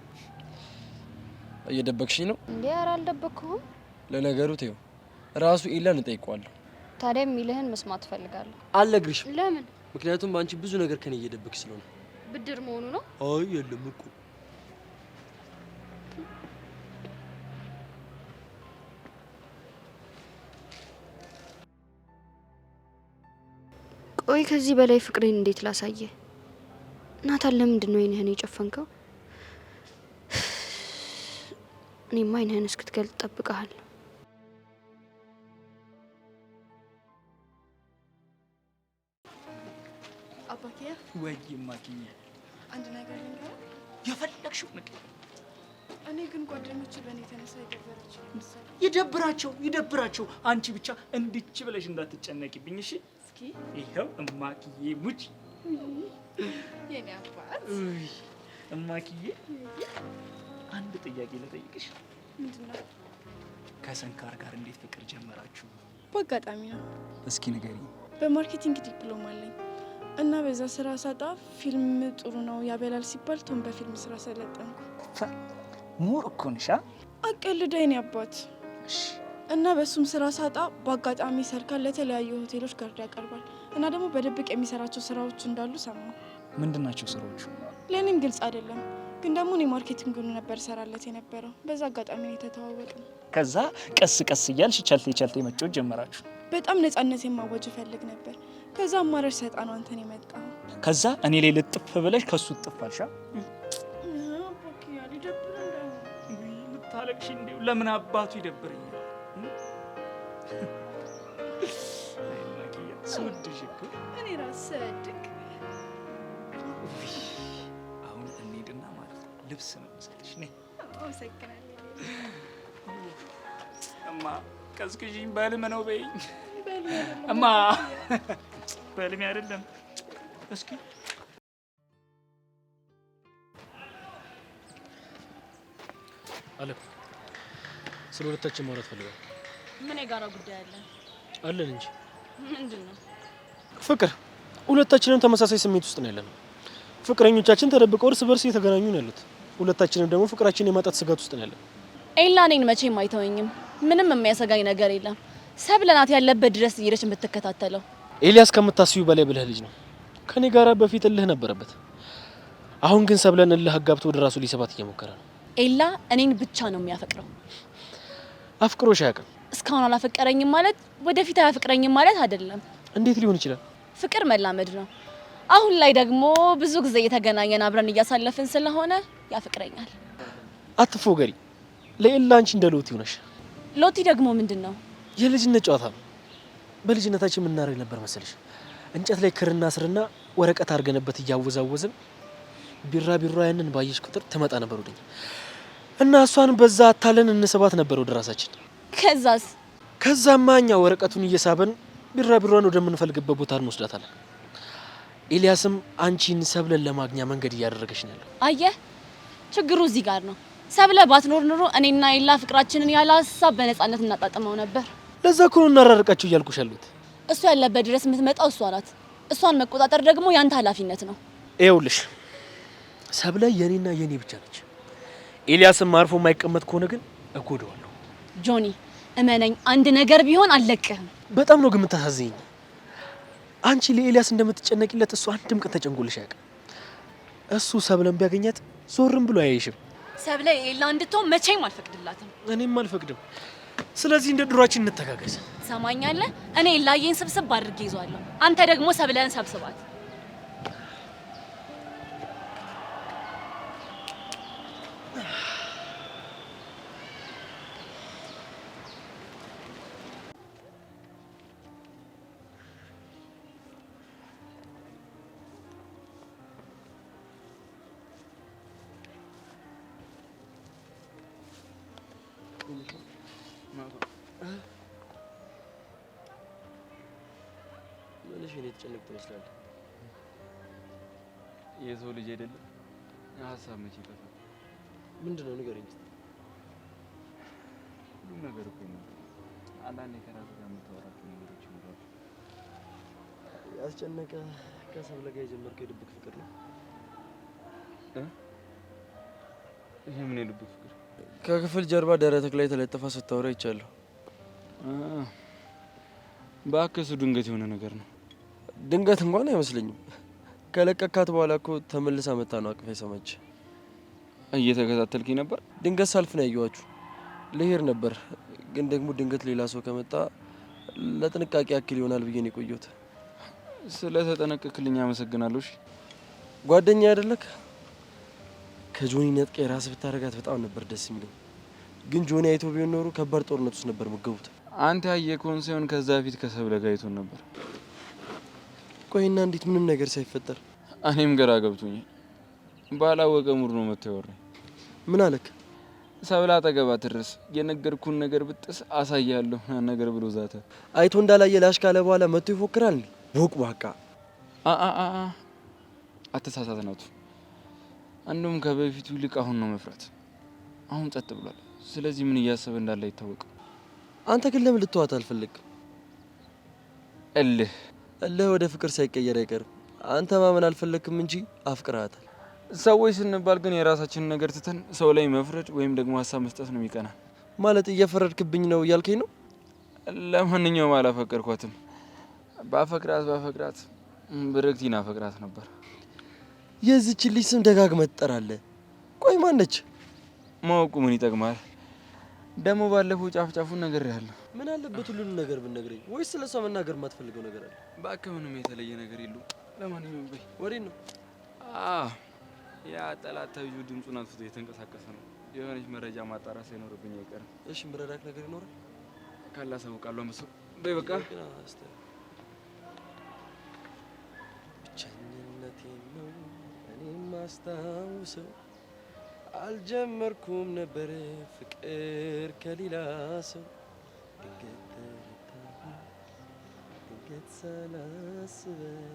[SPEAKER 6] እየደበቅሽኝ ነው
[SPEAKER 10] እንዴ? ኧረ አልደበቅኩም።
[SPEAKER 6] ለነገሩ ተይው፣ ራሱ ኤላን እጠይቀዋለሁ።
[SPEAKER 10] ታዲያ የሚልህን መስማት እፈልጋለሁ።
[SPEAKER 6] አልነግርሽም።
[SPEAKER 10] ለምን?
[SPEAKER 6] ምክንያቱም አንቺ ብዙ ነገር ከኔ እየደበቅሽ ስለሆነ።
[SPEAKER 10] ብድር መሆኑ ነው?
[SPEAKER 6] አይ የለም እኮ።
[SPEAKER 10] ቆይ ከዚህ በላይ ፍቅሬን እንዴት ላሳየ? ናታን ለምንድን ነው አይንህን የጨፈንከው? እኔማ አይንህን እስክትገልጥ ጠብቀሃል።
[SPEAKER 12] አባኪያ
[SPEAKER 1] ወይ ማኪኛ፣
[SPEAKER 12] አንድ ነገር ልንገርህ።
[SPEAKER 1] የፈለግሽው ነገር
[SPEAKER 14] እኔ ግን ጓደኞቼ በእኔ የተነሳ የደበራቸው ይመስላል።
[SPEAKER 1] ይደብራቸው። አንቺ ብቻ እንድች ብለሽ እንዳትጨነቂብኝ እሺ?
[SPEAKER 14] እስኪ
[SPEAKER 1] ይኸው እማክዬ ሙች
[SPEAKER 14] የኔ አባት
[SPEAKER 1] እማክዬ አንድ ጥያቄ ልጠይቅሽ።
[SPEAKER 14] ምንድነው?
[SPEAKER 1] ከሰንካር ጋር እንዴት ፍቅር ጀመራችሁ?
[SPEAKER 14] በአጋጣሚ ነው።
[SPEAKER 1] እስኪ ንገሪኝ።
[SPEAKER 14] በማርኬቲንግ ዲፕሎማ አለኝ እና በዛ ስራ ሳጣ ፊልም ጥሩ ነው ያበላል ሲባል ቶም በፊልም ስራ ሰለጠንኩ።
[SPEAKER 1] ሙር እኮ ነሽ።
[SPEAKER 14] አቀልዳ የኔ አባት። እና በሱም ስራ ሳጣ በአጋጣሚ ሰርካል ለተለያዩ ሆቴሎች ጋርድ ያቀርባል እና ደግሞ በድብቅ የሚሰራቸው ስራዎች እንዳሉ ሰማሁ።
[SPEAKER 1] ምንድናቸው ስራዎቹ?
[SPEAKER 14] ለእኔም ግልጽ አይደለም፣ ግን ደግሞ እኔ ማርኬቲንጉን ነበር ሰራለት የነበረው። በዛ አጋጣሚ ነው የተተዋወቅነው።
[SPEAKER 1] ከዛ ቀስ ቀስ እያልሽ ቸልቴ መጫወት ጀመራችሁ።
[SPEAKER 14] በጣም ነፃነት የማወጅ እፈልግ ነበር። ከዛ አማራጭ ሰጣ ነው አንተን የመጣው።
[SPEAKER 1] ከዛ እኔ ላይ ልጥፍ ብለሽ ከሱ ጥፍ አልሻ። ልታለቅሽ እንዴው? ለምን አባቱ ይደብረኛል? ስወድሽ እኮ
[SPEAKER 14] እኔ ራስ ሰድቅ።
[SPEAKER 1] አሁን እንሂድና ማለት ነው ልብስ ነው መሰለሽ። ነይ።
[SPEAKER 14] አመሰግናለሁ
[SPEAKER 1] እማ። ቀዝቅዥኝ በህልም ነው በይኝ እማ። በህልሜ አይደለም። እስኪ
[SPEAKER 6] አለ ስለ ሁለታችን ማውራት ፈልጋለሁ።
[SPEAKER 8] ምን የጋራ ጉዳይ አለ?
[SPEAKER 6] አለን እንጂ።
[SPEAKER 8] ምንድነው?
[SPEAKER 6] ፍቅር። ሁለታችንም ተመሳሳይ ስሜት ውስጥ ነው ያለነው። ፍቅረኞቻችን ተደብቀው እርስ በርስ እየተገናኙ ነው ያሉት። ሁለታችንም ደግሞ ፍቅራችን የማጣት ስጋት ውስጥ ነው ያለነው።
[SPEAKER 8] ኤላ እኔን መቼም አይተወኝም። ምንም የሚያሰጋኝ ነገር የለም። ሰብለናት ያለበት ድረስ እየሄደች የምትከታተለው።
[SPEAKER 6] ኤልያስ ከምታስዩ በላይ ብልህ ልጅ ነው። ከኔ ጋር በፊት እልህ ነበረበት። አሁን ግን ሰብለን እልህ አጋብቶ ወደ ራሱ ሊሰባት እየሞከረ ነው።
[SPEAKER 8] ኤላ እኔን ብቻ ነው የሚያፈቅረው።
[SPEAKER 6] አፍቅሮሽ አያውቅም።
[SPEAKER 8] እስካሁን አላፈቀረኝም ማለት ወደፊት አያፈቅረኝም ማለት አይደለም።
[SPEAKER 6] እንዴት ሊሆን ይችላል?
[SPEAKER 8] ፍቅር መላመድ ነው። አሁን ላይ ደግሞ ብዙ ጊዜ እየተገናኘን አብረን እያሳለፍን ስለሆነ ያፈቅረኛል።
[SPEAKER 6] አትፎገሪ። ለኤላ አንቺ እንደ ሎቲ ሆነሽ።
[SPEAKER 8] ሎቲ ደግሞ ምንድነው?
[SPEAKER 6] የልጅነት ጨዋታ ነው። በልጅነታችን የምናደርግ ነበር መሰለሽ። እንጨት ላይ ክርና ስርና ወረቀት አድርገንበት እያወዛወዝን ቢራ ያንን ባየሽ ቁጥር ትመጣ ነበር ወደኛ እና እሷን በዛ አታለን እንስባት ነበር ወደ ራሳችን። ከዛማ እኛ ወረቀቱን እየሳበን ቢራን ወደምንፈልግበት ቦታ እንወስዳታለን። ኤልያስም አንቺን ሰብለን ለማግኛ መንገድ እያደረገሽ ነው ያለው።
[SPEAKER 8] አየህ፣ ችግሩ እዚህ ጋር ነው። ሰብለ ባትኖር ኑሮ እኔና ኤላ ፍቅራችንን ያለ ሀሳብ በነፃነት እናጣጥመው ነበር።
[SPEAKER 6] ለዛ እኮ ነው እናራርቃችሁ እያልኩሽ ያሉት።
[SPEAKER 8] እሱ ያለበት ድረስ የምትመጣው እሷ ናት። እሷን መቆጣጠር ደግሞ ያንተ ኃላፊነት ነው።
[SPEAKER 6] ይኸውልሽ ሰብለ የኔና የኔ ብቻ ነች። ኤልያስም አርፎ የማይቀመጥ ከሆነ ግን እጎዳዋለሁ።
[SPEAKER 8] ጆኒ እመነኝ፣ አንድ ነገር ቢሆን አልለቅህም።
[SPEAKER 6] በጣም ነው ግን የምታሳዝኝ። አንቺ ለኤልያስ እንደምትጨነቂለት እሱ አንድም ቀን ተጨንቆልሽ አያውቅም። እሱ ሰብለን ቢያገኛት ዞርም ብሎ አያይሽም።
[SPEAKER 8] ሰብለ ኤላ እንድትሆን መቼም አልፈቅድላትም።
[SPEAKER 6] እኔም አልፈቅድም። ስለዚህ እንደ ድሯችን እንተጋገዝ።
[SPEAKER 8] ሰማኛለህ? እኔ ኤላዬን ስብስብ አድርጌ ይዟለሁ። አንተ ደግሞ ሰብለን ሰብስባት።
[SPEAKER 6] ምንሽ እኔ ተጨነቅ ትመስላለህ?
[SPEAKER 5] የሰው ልጅ አይደለም ሀሳብ መቼ ይጠፋል?
[SPEAKER 6] ምንድነው ንገረኝ።
[SPEAKER 5] ሁሉም ነገር እኮ ነው። አንዳንዴ ከራስህ ጋር የምታወራቸው ነገሮች ይኖራሉ።
[SPEAKER 6] ያስጨነቀ ከሰብለ ጋር የጀመርከው የድብቅ ፍቅር ነው?
[SPEAKER 5] ይሄ ምን የድብቅ ፍቅር?
[SPEAKER 6] ከክፍል ጀርባ ደረትክ ላይ ተለጥፋ ስታወራ ይቻለሁ።
[SPEAKER 5] በአከሱ ድንገት የሆነ ነገር ነው።
[SPEAKER 6] ድንገት እንኳን አይመስለኝም። ከለቀካት በኋላ እኮ ተመልሳ መጣ ነው አቅፋ የሰማች።
[SPEAKER 5] እየተከታተልከኝ ነበር?
[SPEAKER 6] ድንገት ሳልፍ ነው ያየኋችሁ። ልሄድ ነበር ግን ደግሞ ድንገት ሌላ ሰው ከመጣ ለጥንቃቄ ያክል ይሆናል ብዬ ነው የቆየሁት።
[SPEAKER 5] ስለተጠነቀቅልኝ አመሰግናለሁ። እሺ
[SPEAKER 6] ጓደኛ አይደለክ? ከጆኒ ነጥቄ ራስ ብታረጋት በጣም ነበር ደስ የሚለኝ። ግን ጆኒ አይቶ ቢሆን ኖሮ ከባድ ጦርነት ውስጥ ነበር መገቡት።
[SPEAKER 5] አንተ ያየከውን ሳይሆን ከዛ በፊት ከሰብለ ጋር አይቶን ነበር።
[SPEAKER 6] ቆይና እንዴት ምንም ነገር ሳይፈጠር?
[SPEAKER 5] እኔም ግራ ገብቶኛል። ባላወቀ ሙድ ነው መጥቶ ያወራኝ።
[SPEAKER 6] ምን አለክ?
[SPEAKER 5] ሰብላ አጠገባ ትድረስ። የነገርኩን ነገር ብጥስ አሳያለሁ ነገር ብሎ ዛተ።
[SPEAKER 6] አይቶ እንዳላየ ላሽ ካለ በኋላ መጥቶ ይፎክራል። ቦቅ ባቃ
[SPEAKER 5] አተሳሳት ናቱ። አንዱም ከበፊቱ ይልቅ አሁን ነው መፍራት። አሁን ጸጥ ብሏል። ስለዚህ ምን እያሰበ እንዳለ አይታወቅም።
[SPEAKER 6] አንተ ግን ለምን ልትዋት አልፈልግም?
[SPEAKER 5] እልህ
[SPEAKER 6] ወደ ፍቅር ሳይቀየር አይቀርም። አንተ ማመን አልፈለግክም እንጂ አፍቅራታል።
[SPEAKER 5] ሰዎች ስንባል ግን የራሳችንን ነገር ትተን ሰው ላይ መፍረድ ወይም ደግሞ ሀሳብ መስጠት ነው የሚቀናል።
[SPEAKER 6] ማለት እየፈረድክብኝ ነው እያልከኝ ነው?
[SPEAKER 5] ለማንኛውም አላፈቀርኳትም። ባፈቅራት ብርክቲን አፈቅራት ነበር።
[SPEAKER 6] የዚች ልጅ ስም ደጋግመህ ትጠራለህ። ቆይ ማነች?
[SPEAKER 5] ማወቁ ምን ይጠቅማል? ደግሞ ባለፈው ጫፍጫፉን ነግሬሃለሁ።
[SPEAKER 6] ምን አለበት ሁሉንም ነገር ብትነግረኝ? ወይስ ስለሷ መናገር የማትፈልገው ነገር አለ?
[SPEAKER 5] እባክህ ምንም የተለየ ነገር የለውም። ለማንኛውም በይ።
[SPEAKER 6] ወዴት ነው?
[SPEAKER 5] ያ ጠላት ተብዩ ድምፁን አጥፍቶ እየተንቀሳቀሰ ነው። የሆነች መረጃ ማጣራት ሳይኖርብኝ አይቀርም።
[SPEAKER 6] እሺ ምረዳክ ነገር ይኖራል?
[SPEAKER 5] ካላሳውቃለሁ መሰው። በይ በቃ።
[SPEAKER 6] ብቸኝነቴን ነው እኔም ማስታውሰው። አልጀመርኩም ነበር ፍቅር ከሌላ ሰው። ድንገት ሳላስበው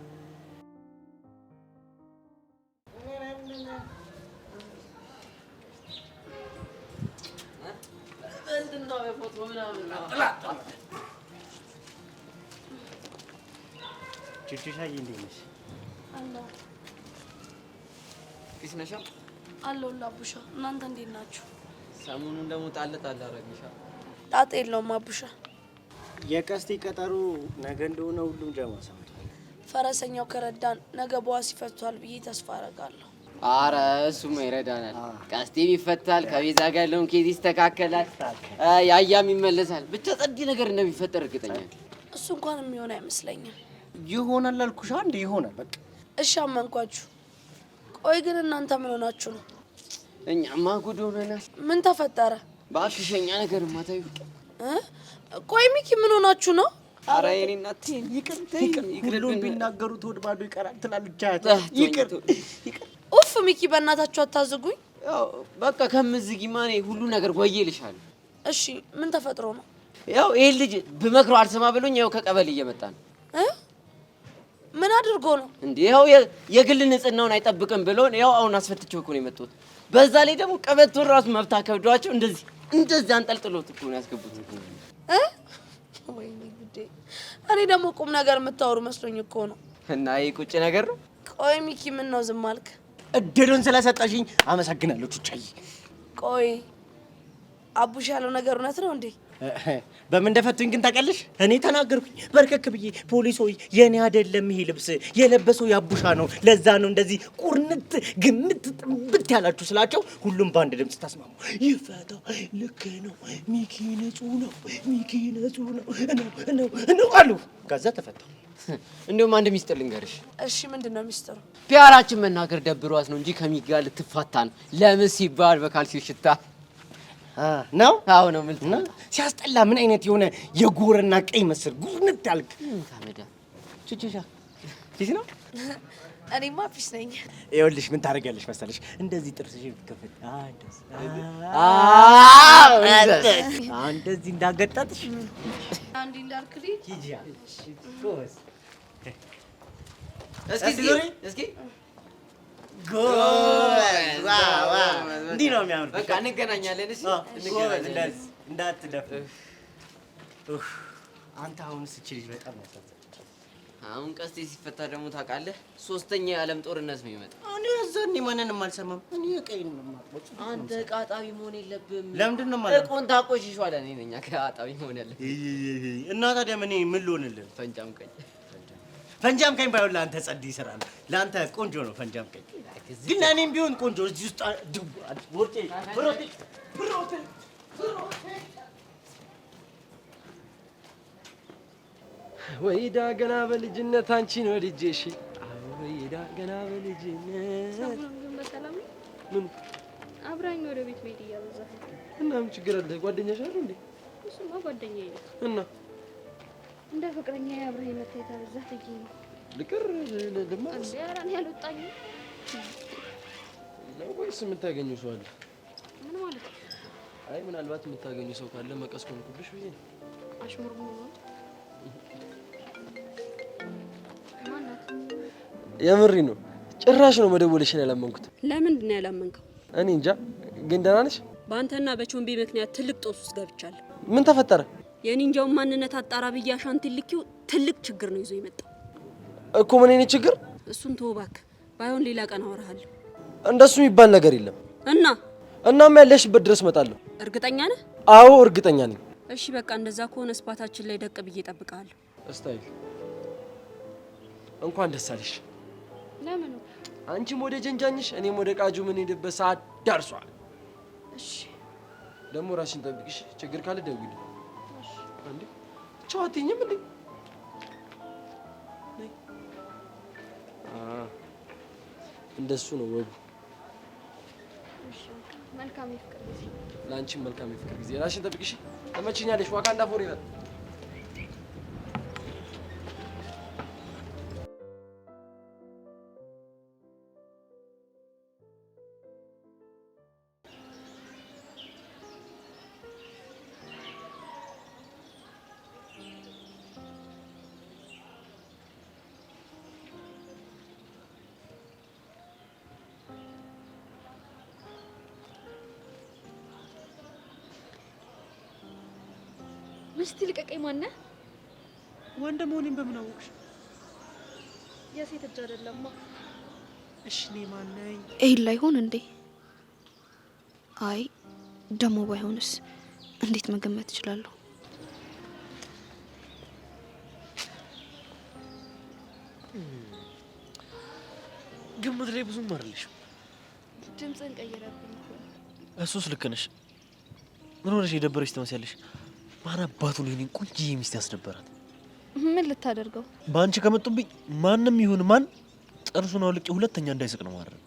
[SPEAKER 4] ቹቹሻዬ እንዴት ነሽ?
[SPEAKER 2] ፊስ ነሻ
[SPEAKER 9] አለሁልህ አቡሻ። እናንተ እንዴት ናችሁ?
[SPEAKER 2] ሰሞኑን ደግሞ ጣል አደረግንሻ።
[SPEAKER 9] ጣጣ የለውም አቡሻ።
[SPEAKER 4] የቀስቴ ቀጠሮ ነገ እንደሆነ ሁሉም ጀማ ሰምቷል።
[SPEAKER 9] ፈረሰኛው ከረዳን ነገ በዋስ ይፈቷል ብዬ ተስፋ አደርጋለሁ።
[SPEAKER 2] አረ እሱማ ይረዳናል። ቀስቴም ይፈታል፣ ከቤዛ ጋር ያለውን ኬዝ ይስተካከላል፣ ያያም ይመለሳል። ብቻ ጸዲ ነገር እንደሚፈጠር እርግጠኛ ነኝ።
[SPEAKER 9] እሱ እንኳን የሚሆን አይመስለኝም።
[SPEAKER 4] ይሆናል አልኩሽ። አንዴ ይሆናል በቃ።
[SPEAKER 9] እሺ አመንኳችሁ። ቆይ ግን እናንተ ምን ሆናችሁ ነው?
[SPEAKER 2] እኛማ ጉድ ሆነናል።
[SPEAKER 9] ምን ተፈጠረ?
[SPEAKER 2] እባክሽ እኛ ነገር ማታዩ።
[SPEAKER 9] ቆይ ሚኪ ምን ሆናችሁ ነው?
[SPEAKER 2] አረ የኔ እናት
[SPEAKER 4] ሁሉም ቢናገሩት ወደ ባዶ ይቀራል ትላለች። ይቅር
[SPEAKER 9] ኡፍ ሚኪ በእናታችሁ አታዝጉኝ።
[SPEAKER 2] ያው በቃ ከምዝጊማ እኔ ሁሉ ነገር ወዬ ልሻለሁ።
[SPEAKER 9] እሺ ምን ተፈጥሮ ነው?
[SPEAKER 2] ያው ይሄ ልጅ ብመክረው አልሰማ ብሎኝ ያው ከቀበሌ እየመጣ ነው።
[SPEAKER 9] ምን አድርጎ ነው
[SPEAKER 2] እንዴ? ያው የግል ንጽህናውን አይጠብቅም ብሎን ያው አሁን አስፈትቼው እኮ ነው የመጣሁት። በዛ ላይ ደግሞ ቀበቶን ራሱ መብታ ከብዷቸው እንደዚህ አንጠልጥሎት እኮ ነው ያስገቡት።
[SPEAKER 9] ወይኔ ጉዴ! እኔ ደግሞ ቁም ነገር የምታወሩ መስሎኝ እኮ ነው።
[SPEAKER 2] እና ይሄ ቁጭ ነገር ነው።
[SPEAKER 9] ቆይ ሚኪ ምን ነው ዝም አልክ?
[SPEAKER 4] እድሉን ስለሰጠሽኝ አመሰግናለሁ ቹቻዬ።
[SPEAKER 9] ቆይ አቡሽ ያለው ነገር እውነት ነው እንዴ?
[SPEAKER 4] በምን እንደፈቱኝ ግን ታውቂያለሽ? እኔ ተናገርኩኝ በርከክ ብዬ። ፖሊስ ሆይ የኔ አይደለም ይሄ ልብስ የለበሰው ያቡሻ ነው፣ ለዛ ነው እንደዚህ ቁርንት ግምት ጥብት ያላችሁ ስላቸው ሁሉም በአንድ ድምፅ ተስማሙ። ይፈታ፣ ልክ ነው፣ ሚኪ ንጹህ ነው፣ ሚኪ ንጹህ ነው አሉ። ከዛ ተፈታ።
[SPEAKER 2] እንዲሁም አንድ ሚስጥር ልንገርሽ።
[SPEAKER 9] እሺ ምንድን ነው ሚስጥሩ?
[SPEAKER 2] ፒያራችን መናገር ደብሯት ነው እንጂ ከሚኪ ጋር ልትፋታ ነው። ለምን ሲባል በካልሲው ሽታ
[SPEAKER 4] ነው።
[SPEAKER 2] አዎ ነው። ምን
[SPEAKER 4] ሲያስጠላ! ምን አይነት የሆነ የጎረና ቀይ መስል ጉርንት ያልክ
[SPEAKER 2] ታመዳ
[SPEAKER 4] ቹቹሻ ፊስ ነው።
[SPEAKER 9] እኔማ ፊስ ነኝ።
[SPEAKER 4] ይኸውልሽ ምን ታደርጊያለሽ መሰለሽ? እንደዚህ ጥርስሽ ከፈት እንደዚህ እንዳገጣጥሽ
[SPEAKER 9] አንዲ እንዳርክልኝ
[SPEAKER 4] ሂጂያ።
[SPEAKER 2] እስኪ
[SPEAKER 4] ጎበዝ! ዋው! እንዲህ ነው የሚያምር።
[SPEAKER 2] በቃ እንገናኛለን። እሺ
[SPEAKER 4] እንገናኛለን። እንዳትደፍ። አንተ አሁንስ እቺ ልጅ በጣም ያሳዝናል።
[SPEAKER 2] አሁን ቀስቴ ሲፈታ ደግሞ ታውቃለህ፣ ሶስተኛ የዓለም ጦርነት ነው የሚመጣው።
[SPEAKER 4] እኔ እዛኔ ማንንም አልሰማም። እኔ ቀይን ነው የማውቀው።
[SPEAKER 2] አንተ ቃጣቢ መሆን የለብህም።
[SPEAKER 4] ለምንድን ነው ማለት?
[SPEAKER 2] እቆን ታቆሽሿል። እኔ ነኝ ቃጣቢ መሆን ያለብህ።
[SPEAKER 4] እና ታዲያ ምን ልሆንልህ?
[SPEAKER 2] ፈንጃም ቀኝ
[SPEAKER 4] ፈንጃም ቀኝ ባይሆን ለአንተ ጸድ ይሰራል። ለአንተ ቆንጆ ነው ፈንጃም ቀኝ። ግን ለእኔም ቢሆን ቆንጆ እዚህ ውስጥ ወርቄ ብሮቴ
[SPEAKER 6] ወይዳ ገና በልጅነት አንቺን ወድጄሽ፣ ወይዳ ገና በልጅነት።
[SPEAKER 7] ሰሞኑን ግን በሰላም ነው?
[SPEAKER 6] ምን
[SPEAKER 7] አብራኝ ወደ ቤት መሄድ እያበዛህ
[SPEAKER 6] እና ምን ችግር አለ? ጓደኛሽ አይደል እንዴ?
[SPEAKER 7] እሱማ ጓደኛዬ ነው
[SPEAKER 6] እና
[SPEAKER 7] እንደ ፍቅረኛ አብራኝ መታየት አበዛህ ብዬ ነው።
[SPEAKER 6] ልቅር ልማስ
[SPEAKER 7] ኧረ እኔ አልወጣኝም
[SPEAKER 6] ነው ወይስ የምታገኘው ሰው አለ?
[SPEAKER 7] ምን ማለት ነው?
[SPEAKER 6] አይ ምናልባት የምታገኙ ሰው ካለ መቀስ ኮንኩልሽ ብዬ ነው።
[SPEAKER 10] አሽሙር ነው ማለት
[SPEAKER 6] የምሪ ነው። ጭራሽ ነው መደወልሽን ያላመንኩት።
[SPEAKER 7] ለምንድን ነው ያላመንከው?
[SPEAKER 6] እኔ እንጃ። ግን ደህና ነሽ?
[SPEAKER 7] በአንተና በቾምቢ ምክንያት ትልቅ ጦስ ውስጥ ገብቻለሁ።
[SPEAKER 6] ምን ተፈጠረ?
[SPEAKER 7] የኒንጃውን ማንነት አጣራ ብዬ አሻንቲን ልኪው ትልቅ ችግር ነው ይዞ የመጣው
[SPEAKER 6] እኮ። ምን አይነት ችግር?
[SPEAKER 7] እሱን ተወው እባክህ። ባይሆን ሌላ ቀን አወራሃለሁ።
[SPEAKER 6] እንደሱ የሚባል ነገር የለም። እናም ያለሽበት ድረስ እመጣለሁ።
[SPEAKER 7] እርግጠኛ ነህ?
[SPEAKER 6] አዎ እርግጠኛ ነኝ።
[SPEAKER 7] እሺ በቃ እንደዛ ከሆነ ስፓታችን ላይ ደቅ ብዬ እጠብቅሃለሁ።
[SPEAKER 6] እስታይ እንኳን ደስ አለሽ።
[SPEAKER 10] ለምን?
[SPEAKER 6] አንቺም ወደ ጀንጃኝሽ እኔም ወደ ቃጁ ምን ሄድበት ሰዓት ደርሷል።
[SPEAKER 10] እሺ
[SPEAKER 6] ደግሞ ራስሽን ጠብቂሽ። ችግር ካለ ደውዪልኝ። እሺ አንዴ ቻው አትይኝም እንዴ? እንደሱ ነው ወጉ።
[SPEAKER 10] እሺ መልካም የፍቅር ጊዜ።
[SPEAKER 6] ለአንቺም መልካም የፍቅር ጊዜ። ራስሽን ጠብቂሽ። ተመችኛለሽ። ዋካንዳ ፎሬቨር።
[SPEAKER 10] ምስቲ ልቀቀኝ። ማነህ?
[SPEAKER 3] ወንድ መሆኔን በምን አወቅሽ?
[SPEAKER 10] የሴት እጅ አይደለማ።
[SPEAKER 3] እሺ እኔ ማን ነኝ?
[SPEAKER 12] ይሄን ላይሆን እንዴ? አይ ደሞ ባይሆንስ እንዴት መገመት እችላለሁ?
[SPEAKER 6] ግምት ላይ ብዙም አይደለሽም።
[SPEAKER 10] ድምፅህን ቀይረብኝ እኮ።
[SPEAKER 6] እሱስ ልክ ነሽ። ምን ሆነሽ የደበረሽ ትመስያለሽ? ማን አባቱ ነው የኔን ቆንጆዬ ሚስት ያስደበራት?
[SPEAKER 10] ምን ልታደርገው?
[SPEAKER 6] በአንቺ ከመጡብኝ ማንም ይሁን ማን ጥርሱን አውልቄ ሁለተኛ እንዳይስቅ ነው ማድረግ።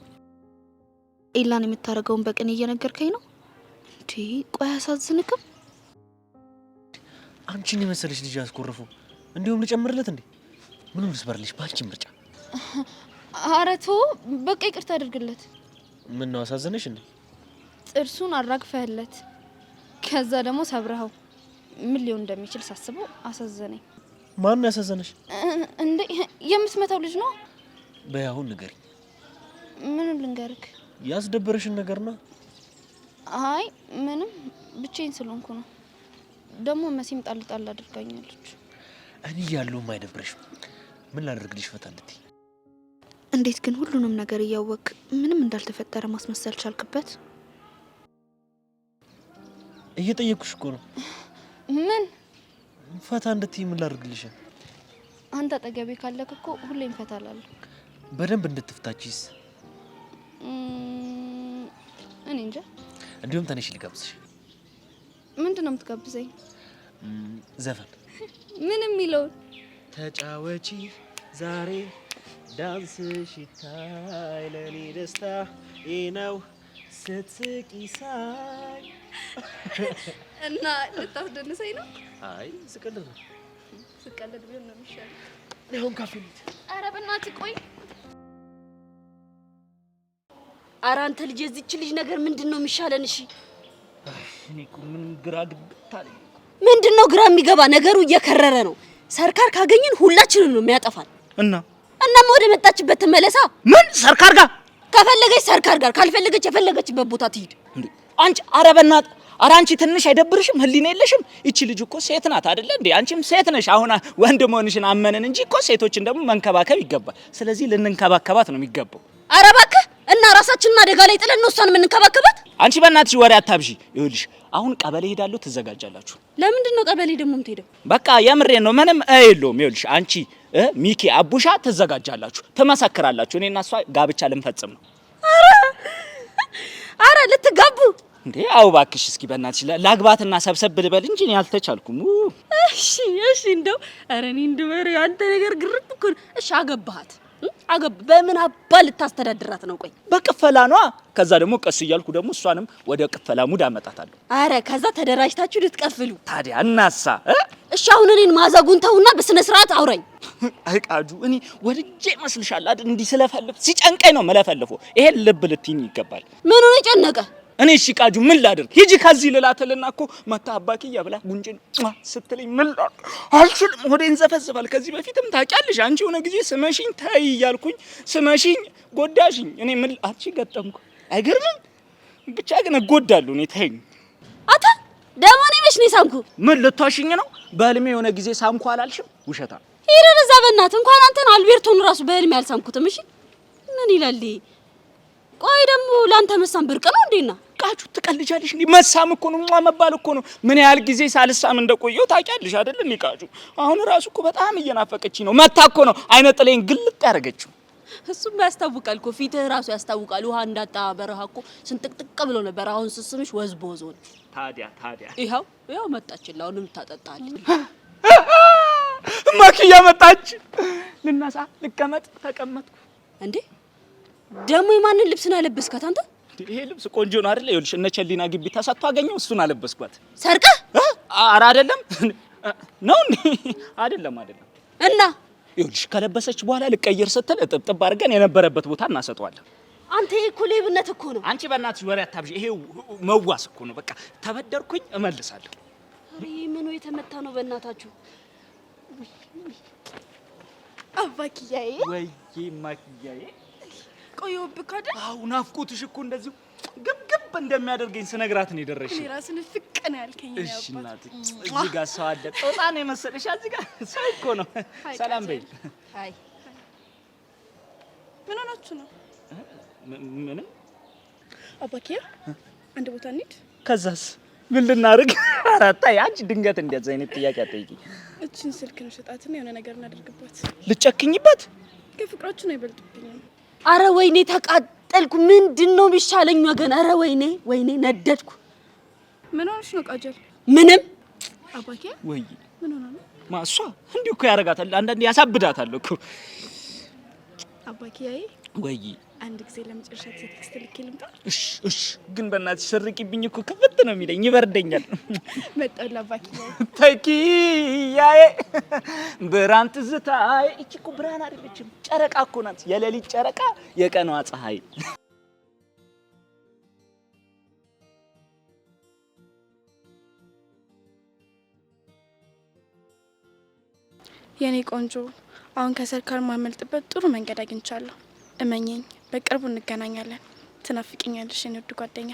[SPEAKER 12] ኤላን የምታደርገውን በቅን እየነገርከኝ ነው እንዴ? ቆይ አያሳዝንክም?
[SPEAKER 6] አንቺን የመሰለሽ ልጅ ያስኮርፉ። እንዲሁም ልጨምርለት እንዴ? ምኑን ልስበርልሽ? በአንቺ ምርጫ።
[SPEAKER 10] ኧረ ተው በቃ ይቅርታ አድርግለት።
[SPEAKER 6] ምን ነው አሳዘነሽ እንዴ?
[SPEAKER 10] ጥርሱን አራግፈህለት ከዛ ደግሞ ሰብረኸው ምን ሊሆን እንደሚችል ሳስበው አሳዘነኝ።
[SPEAKER 6] ማን ያሳዘነሽ?
[SPEAKER 10] እንዴ የምትመታው ልጅ ነው።
[SPEAKER 6] በይ አሁን ንገሪኝ።
[SPEAKER 10] ምኑን ልንገርክ?
[SPEAKER 6] ያስደበረሽን ነገር ነው።
[SPEAKER 10] አይ ምንም ብቻዬን ስለሆንኩ ነው። ደግሞ መሲም ጣል ጣል አድርጋኛለች።
[SPEAKER 6] እኔ ያለውም አይደብረሽም? ምን ላደርግልሽ ፈታ እንድትይ?
[SPEAKER 12] እንዴት ግን ሁሉንም ነገር እያወቅ ምንም እንዳልተፈጠረ ማስመሰል ቻልክበት?
[SPEAKER 6] እየጠየኩሽ እኮ ነው።
[SPEAKER 10] ምን
[SPEAKER 6] ፈታ እንድትይ ምን ላደርግልሽ?
[SPEAKER 10] አንተ አጠገቤ ካለክ እኮ ሁሌም ፈታ እላለሁ።
[SPEAKER 6] በደንብ እንድትፍታችስ?
[SPEAKER 10] እኔ እንጃ።
[SPEAKER 6] እንዲሁም ተነሽ ልጋብዝሽ።
[SPEAKER 10] ምንድን ነው የምትጋብዘኝ?
[SPEAKER 6] ዘፈን።
[SPEAKER 10] ምን የሚለውን?
[SPEAKER 4] ተጫወቺ ዛሬ ዳንስሽ ይታይ ለኔ ደስታ ነው ስትስቂ ሳይ።
[SPEAKER 10] እና ልታስደንሰኝ ነው?
[SPEAKER 6] አይ ስቀልድ ነው።
[SPEAKER 10] ስቀልድ ቢሆን ነው የሚሻለው።
[SPEAKER 6] አሁን ካፌ ልሂድ።
[SPEAKER 10] ኧረ በእናትህ ቆይ።
[SPEAKER 7] ኧረ አንተ ልጅ የዚች ልጅ ነገር ምንድን ነው የሚሻለን? እሺ
[SPEAKER 1] እኔ እኮ ምን ግራ ግብት አለኝ።
[SPEAKER 7] ምንድን ነው ግራ የሚገባ? ነገሩ እየከረረ ነው። ሰርካር ካገኘን ሁላችንን ነው የሚያጠፋን። እናማ ወደ መጣችበት ትመለሳ።
[SPEAKER 1] ምን ሰርካር ጋር?
[SPEAKER 7] ከፈለገች ሰርካር ጋር፣ ካልፈለገች የፈለገችበት ቦታ ትሂድ።
[SPEAKER 1] አንቺ ኧረ በእናትህ ኧረ አንቺ ትንሽ አይደብርሽም? ህሊና የለሽም? ይቺ ልጅ እኮ ሴት ናት አይደለ እንዴ? አንቺም ሴት ነሽ። አሁን ወንድ መሆንሽን አመንን እንጂ እኮ ሴቶችን ደግሞ መንከባከብ ይገባል። ስለዚህ ልንንከባከባት ነው የሚገባው።
[SPEAKER 7] ኧረ እባክህ እና ራሳችንን አደጋ ላይ ጥለን ነው እሷን የምንከባከባት?
[SPEAKER 1] አንቺ በእናትሽ ወሬ አታብዢ። ይኸውልሽ አሁን ቀበሌ ሄዳለሁ፣ ትዘጋጃላችሁ።
[SPEAKER 7] ለምንድን ነው ቀበሌ ደግሞ የምትሄደው?
[SPEAKER 1] በቃ የምሬን ነው፣ ምንም የለውም። ይኸውልሽ አንቺ ሚኪ፣ አቡሻ ትዘጋጃላችሁ፣ ትመሰክራላችሁ። እኔና እሷ ጋብቻ ልንፈጽም ነው።
[SPEAKER 7] ኧረ ልትጋቡ
[SPEAKER 1] እንዴ? አው እባክሽ እስኪ በእናትሽ ላግባትና ሰብሰብ ልበል እንጂ እኔ አልተቻልኩም።
[SPEAKER 7] እሺ እንደው ኧረ እኔ እንደው አንተ ነገር ግርም እኮ ነው። እሺ አገባሃት? በምን አባ ልታስተዳድራት ነው? ቆይ
[SPEAKER 1] በቅፈላ ነዋ። ከዛ ደግሞ ቀስ እያልኩ ደግሞ እሷንም ወደ ቅፈላ ሙድ አመጣታለሁ።
[SPEAKER 7] አረ ከዛ ተደራጅታችሁ ልትቀፍሉ።
[SPEAKER 1] ታዲያ እናሳ?
[SPEAKER 7] እሺ አሁን እኔን ማዛጉን ተውና በስነ ስርዓት አውራኝ።
[SPEAKER 1] አይቃዱ እኔ ወድጄ መስልሻል አይደል? እንዲህ ስለፈልፍ ሲጨንቀኝ ነው መለፈልፎ። ይሄን ልብ ልትይኝ ይገባል።
[SPEAKER 7] ምን ሆነ ጨነቀ?
[SPEAKER 1] እኔ እሺ ቃጁ ምን ላድርግ? ሂጂ ከዚህ ልላትልና እኮ መታ አባኪያ ብላ ጉንጭን ስትለኝ ምን ላድርግ? አልችልም፣ ሆዴን ዘፈዝፋል። ከዚህ በፊትም ታውቂያለሽ አንቺ የሆነ ጊዜ ስመሽኝ ተይ እያልኩኝ ስመሽኝ ጎዳሽኝ። እኔ ምን አንቺ ገጠምኩ አይገርምም? ብቻ ግን እጎዳለሁ። እኔ ተይኝ።
[SPEAKER 7] አታ ደግሞ እኔ መች ነው ሳምኩ?
[SPEAKER 1] ምን ልትዋሽኝ ነው? በህልሜ የሆነ ጊዜ ሳምኩ አላልሽም? ውሸታ
[SPEAKER 7] ሄደን እዛ በእናትህ እንኳን አንተን አልቤርቶን ራሱ በህልሜ አልሳምኩትም። እሺ ምን ይላል? ቆይ ደግሞ ላንተ መሳም ብርቅ ነው እንዴና?
[SPEAKER 1] ቃጁ ትቀልጃለሽ እንዴ? መሳም እኮ ነው መባል እኮ ነው። ምን ያህል ጊዜ ሳልሳም እንደቆየው ታውቂያለሽ አይደል? እንዴ ቃጁ አሁን ራሱ እኮ በጣም እየናፈቀችኝ ነው። መታ እኮ ነው አይነ ጥሌን ግልጥ ያደረገችው።
[SPEAKER 7] እሱም ያስታውቃል እኮ ፊትህ ራሱ ያስታውቃል። ውሃ እንዳጣ በረሃ እኮ ስንጥቅጥቅ ብሎ ነበር። አሁን ስስምሽ ወዝቦዝ ሆነ።
[SPEAKER 1] ታዲያ
[SPEAKER 7] ይኸው መጣችልህ። አሁንም ታጠጣለህ።
[SPEAKER 1] ማኪያ መጣች። ልነሳ ልቀመጥ ተቀመጥኩ።
[SPEAKER 7] እንዴ ደግሞ የማንን ልብስ ነው ያለበስካት አንተ?
[SPEAKER 1] ይሄ ልብስ ቆንጆ ነው አይደል? ይኸውልሽ እነ ቸሊና ግቢ ተሰጥቶ አገኘው። እሱን አለበስኳት።
[SPEAKER 7] ሰርቀህ?
[SPEAKER 1] ኧረ አይደለም ነው እንዴ? አይደለም
[SPEAKER 7] እና
[SPEAKER 1] ይኸውልሽ ከለበሰች በኋላ ልቀየር ስትል እጥብጥብ አድርገን የነበረበት ቦታ እናሰጠዋለን።
[SPEAKER 7] አንተ እኮ ሌብነት እኮ ነው።
[SPEAKER 1] አንቺ በእናትሽ ወሬ አታብዢ። ይሄ መዋስ እኮ ነው። በቃ ተበደርኩኝ እመልሳለሁ።
[SPEAKER 7] አሬ ምኑ የተመታ ነው በእናታችሁ?
[SPEAKER 14] አባኪያዬ
[SPEAKER 1] ወይዬ ማኪያዬ
[SPEAKER 14] ቆየሁብህ አይደል?
[SPEAKER 1] አዎ ናፍቆትሽ እኮ እንደዚህ ግብግብ እንደሚያደርገኝ ስነግራት ነው የደረስሽ።
[SPEAKER 14] እኔ ራስን ፍቅ ነው ያልከኝ።
[SPEAKER 1] እሺ እናቴ እዚህ ጋር ሰው አለ። ጦጣ ነው የመሰለሽ። እዚህ ጋር ሰው እኮ ነው። ሰላም በይ።
[SPEAKER 7] አይ
[SPEAKER 14] ምን ሆናችሁ ነው?
[SPEAKER 1] ምንም
[SPEAKER 14] አባኪያ አንድ ቦታ እንሂድ።
[SPEAKER 1] ከዛስ ምን ልናደርግ? አራታ አንቺ ድንገት እንደዚህ አይነት ጥያቄ አትጠይቂ።
[SPEAKER 14] እቺን ስልክ ነው ሸጣትና የሆነ ነገር እናደርግባት።
[SPEAKER 1] ልጨክኝበት?
[SPEAKER 14] ከፍቅራችሁ ነው አይበልጥብኝም።
[SPEAKER 7] አረ ወይኔ ተቃጠልኩ። ምንድነው ቢሻለኝ ወገን? አረ ወይኔ ነደድኩ።
[SPEAKER 14] ምን ሆነሽ ነው ቃጀል?
[SPEAKER 7] ምንም
[SPEAKER 14] አባኪያ
[SPEAKER 1] ወይ
[SPEAKER 14] ምን ሆነ ነው?
[SPEAKER 1] ማሷ እንዲሁ እኮ ያረጋታል። አንዳንዴ ያሳብዳታል እኮ
[SPEAKER 14] አባኪያዬ።
[SPEAKER 1] ወይ
[SPEAKER 14] አንድ ጊዜ ለመጨረሻ ቴክስት ልኬ ልምጣ?
[SPEAKER 1] እሺ ግን በእናትሽ ሰርቂብኝ እኮ ክፍት ነው የሚለኝ፣ ይበርደኛል።
[SPEAKER 14] መጣላ አባኪያዬ።
[SPEAKER 1] ተኪያዬ ብርሃን ትዝታዬ። እቺ እኮ ብርሃን አይደለችም ጨረቃ እኮ ናት። የሌሊት ጨረቃ የቀኗ ፀሐይ።
[SPEAKER 14] የኔ ቆንጆ አሁን ከሰርካር ማመልጥበት ጥሩ መንገድ አግኝቻለሁ። እመኚኝ፣ በቅርቡ እንገናኛለን። ትናፍቂኛለሽ የኔ ውድ ጓደኛ።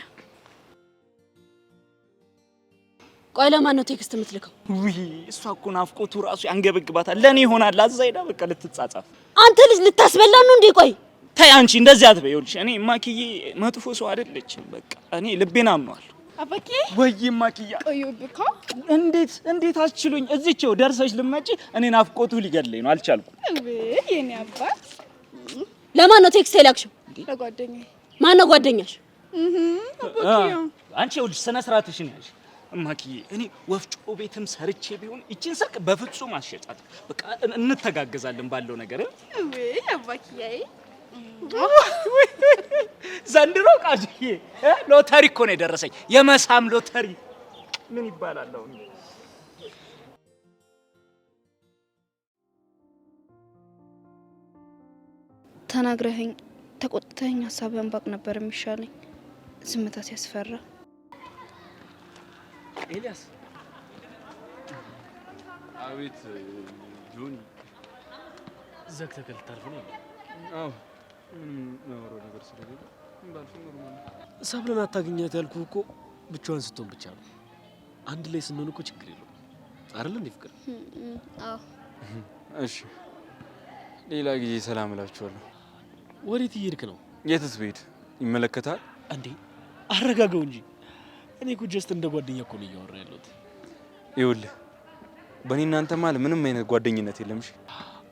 [SPEAKER 7] ቆይ ለማን ነው ቴክስት የምትልከው?
[SPEAKER 1] ውይ እሷ እኮ ናፍቆቱ ራሱ ያንገበግባታል። ለኔ ይሆናል አዛይዳ በቃ ልትጻጻፍ።
[SPEAKER 7] አንተ ልጅ ልታስበላ ነው እንዴ? ቆይ
[SPEAKER 1] ተይ አንቺ እንደዚህ አትበይ። ይኸውልሽ እኔ ማኪዬ መጥፎ ሰው አይደለችም። በቃ እኔ ልቤን አምነዋለሁ።
[SPEAKER 14] አባኪ
[SPEAKER 1] ወይ ማኪያ
[SPEAKER 14] ቆየሁብህ።
[SPEAKER 1] እንዴት አስችሉኝ እዚህው ደርሰሽ ልመጪ። እኔ ናፍቆቱ ሊገድለኝ ነው፣ አልቻልኩም።
[SPEAKER 14] የኔ አባት
[SPEAKER 7] ለማን ነው ቴክስት የላክሽው?
[SPEAKER 14] ለጓደኛዬ።
[SPEAKER 7] ማን ነው ጓደኛሽ?
[SPEAKER 14] አባኪያ
[SPEAKER 1] አንቺ ይኸውልሽ ስነ ስርዓትሽን ያዥ ማኪዬ። እኔ ወፍጮ ቤትም ሰርቼ ቢሆን እቺን ስልክ በፍጹም አልሸጣት። በቃ እንተጋገዛለን ባለው ነገር።
[SPEAKER 14] አባኪያዬ
[SPEAKER 1] ዘንድሮ ቃጅዬ ሎተሪ እኮ ነው የደረሰኝ፣ የመሳም ሎተሪ። ምን ይባላል አሁን?
[SPEAKER 10] ተናግረኸኝ ተቆጥተኸኝ ሀሳብህን ባቅ ነበር የሚሻለኝ። ዝምታ ሲያስፈራ።
[SPEAKER 1] ኤልያስ።
[SPEAKER 5] አቤት ጆኒ።
[SPEAKER 6] ዘግተህ ልታልፍ ነው?
[SPEAKER 5] አዎ ምንም ማወራው ነገር ስለሌለ ባልፍ ኖርማል።
[SPEAKER 6] ሰብለን አታገኛት ያልኩህ እኮ ብቻዋን ስትሆን ብቻ ነው። አንድ ላይ ስንሆን እኮ ችግር የለውም አይደል እንዴ ፍቅር?
[SPEAKER 10] አዎ
[SPEAKER 5] እሺ ሌላ ጊዜ ሰላም እላችኋለሁ።
[SPEAKER 6] ወዴት እየሄድክ ነው?
[SPEAKER 5] የትስ ብሄድ ይመለከታል
[SPEAKER 6] እንዴ? አረጋጋው እንጂ እኔ እኮ ጀስት እንደ ጓደኛ እኮ ነው እያወራ ያለሁት።
[SPEAKER 5] ይኸውልህ በእኔ እናንተ ማለት ምንም አይነት ጓደኝነት የለም። እሺ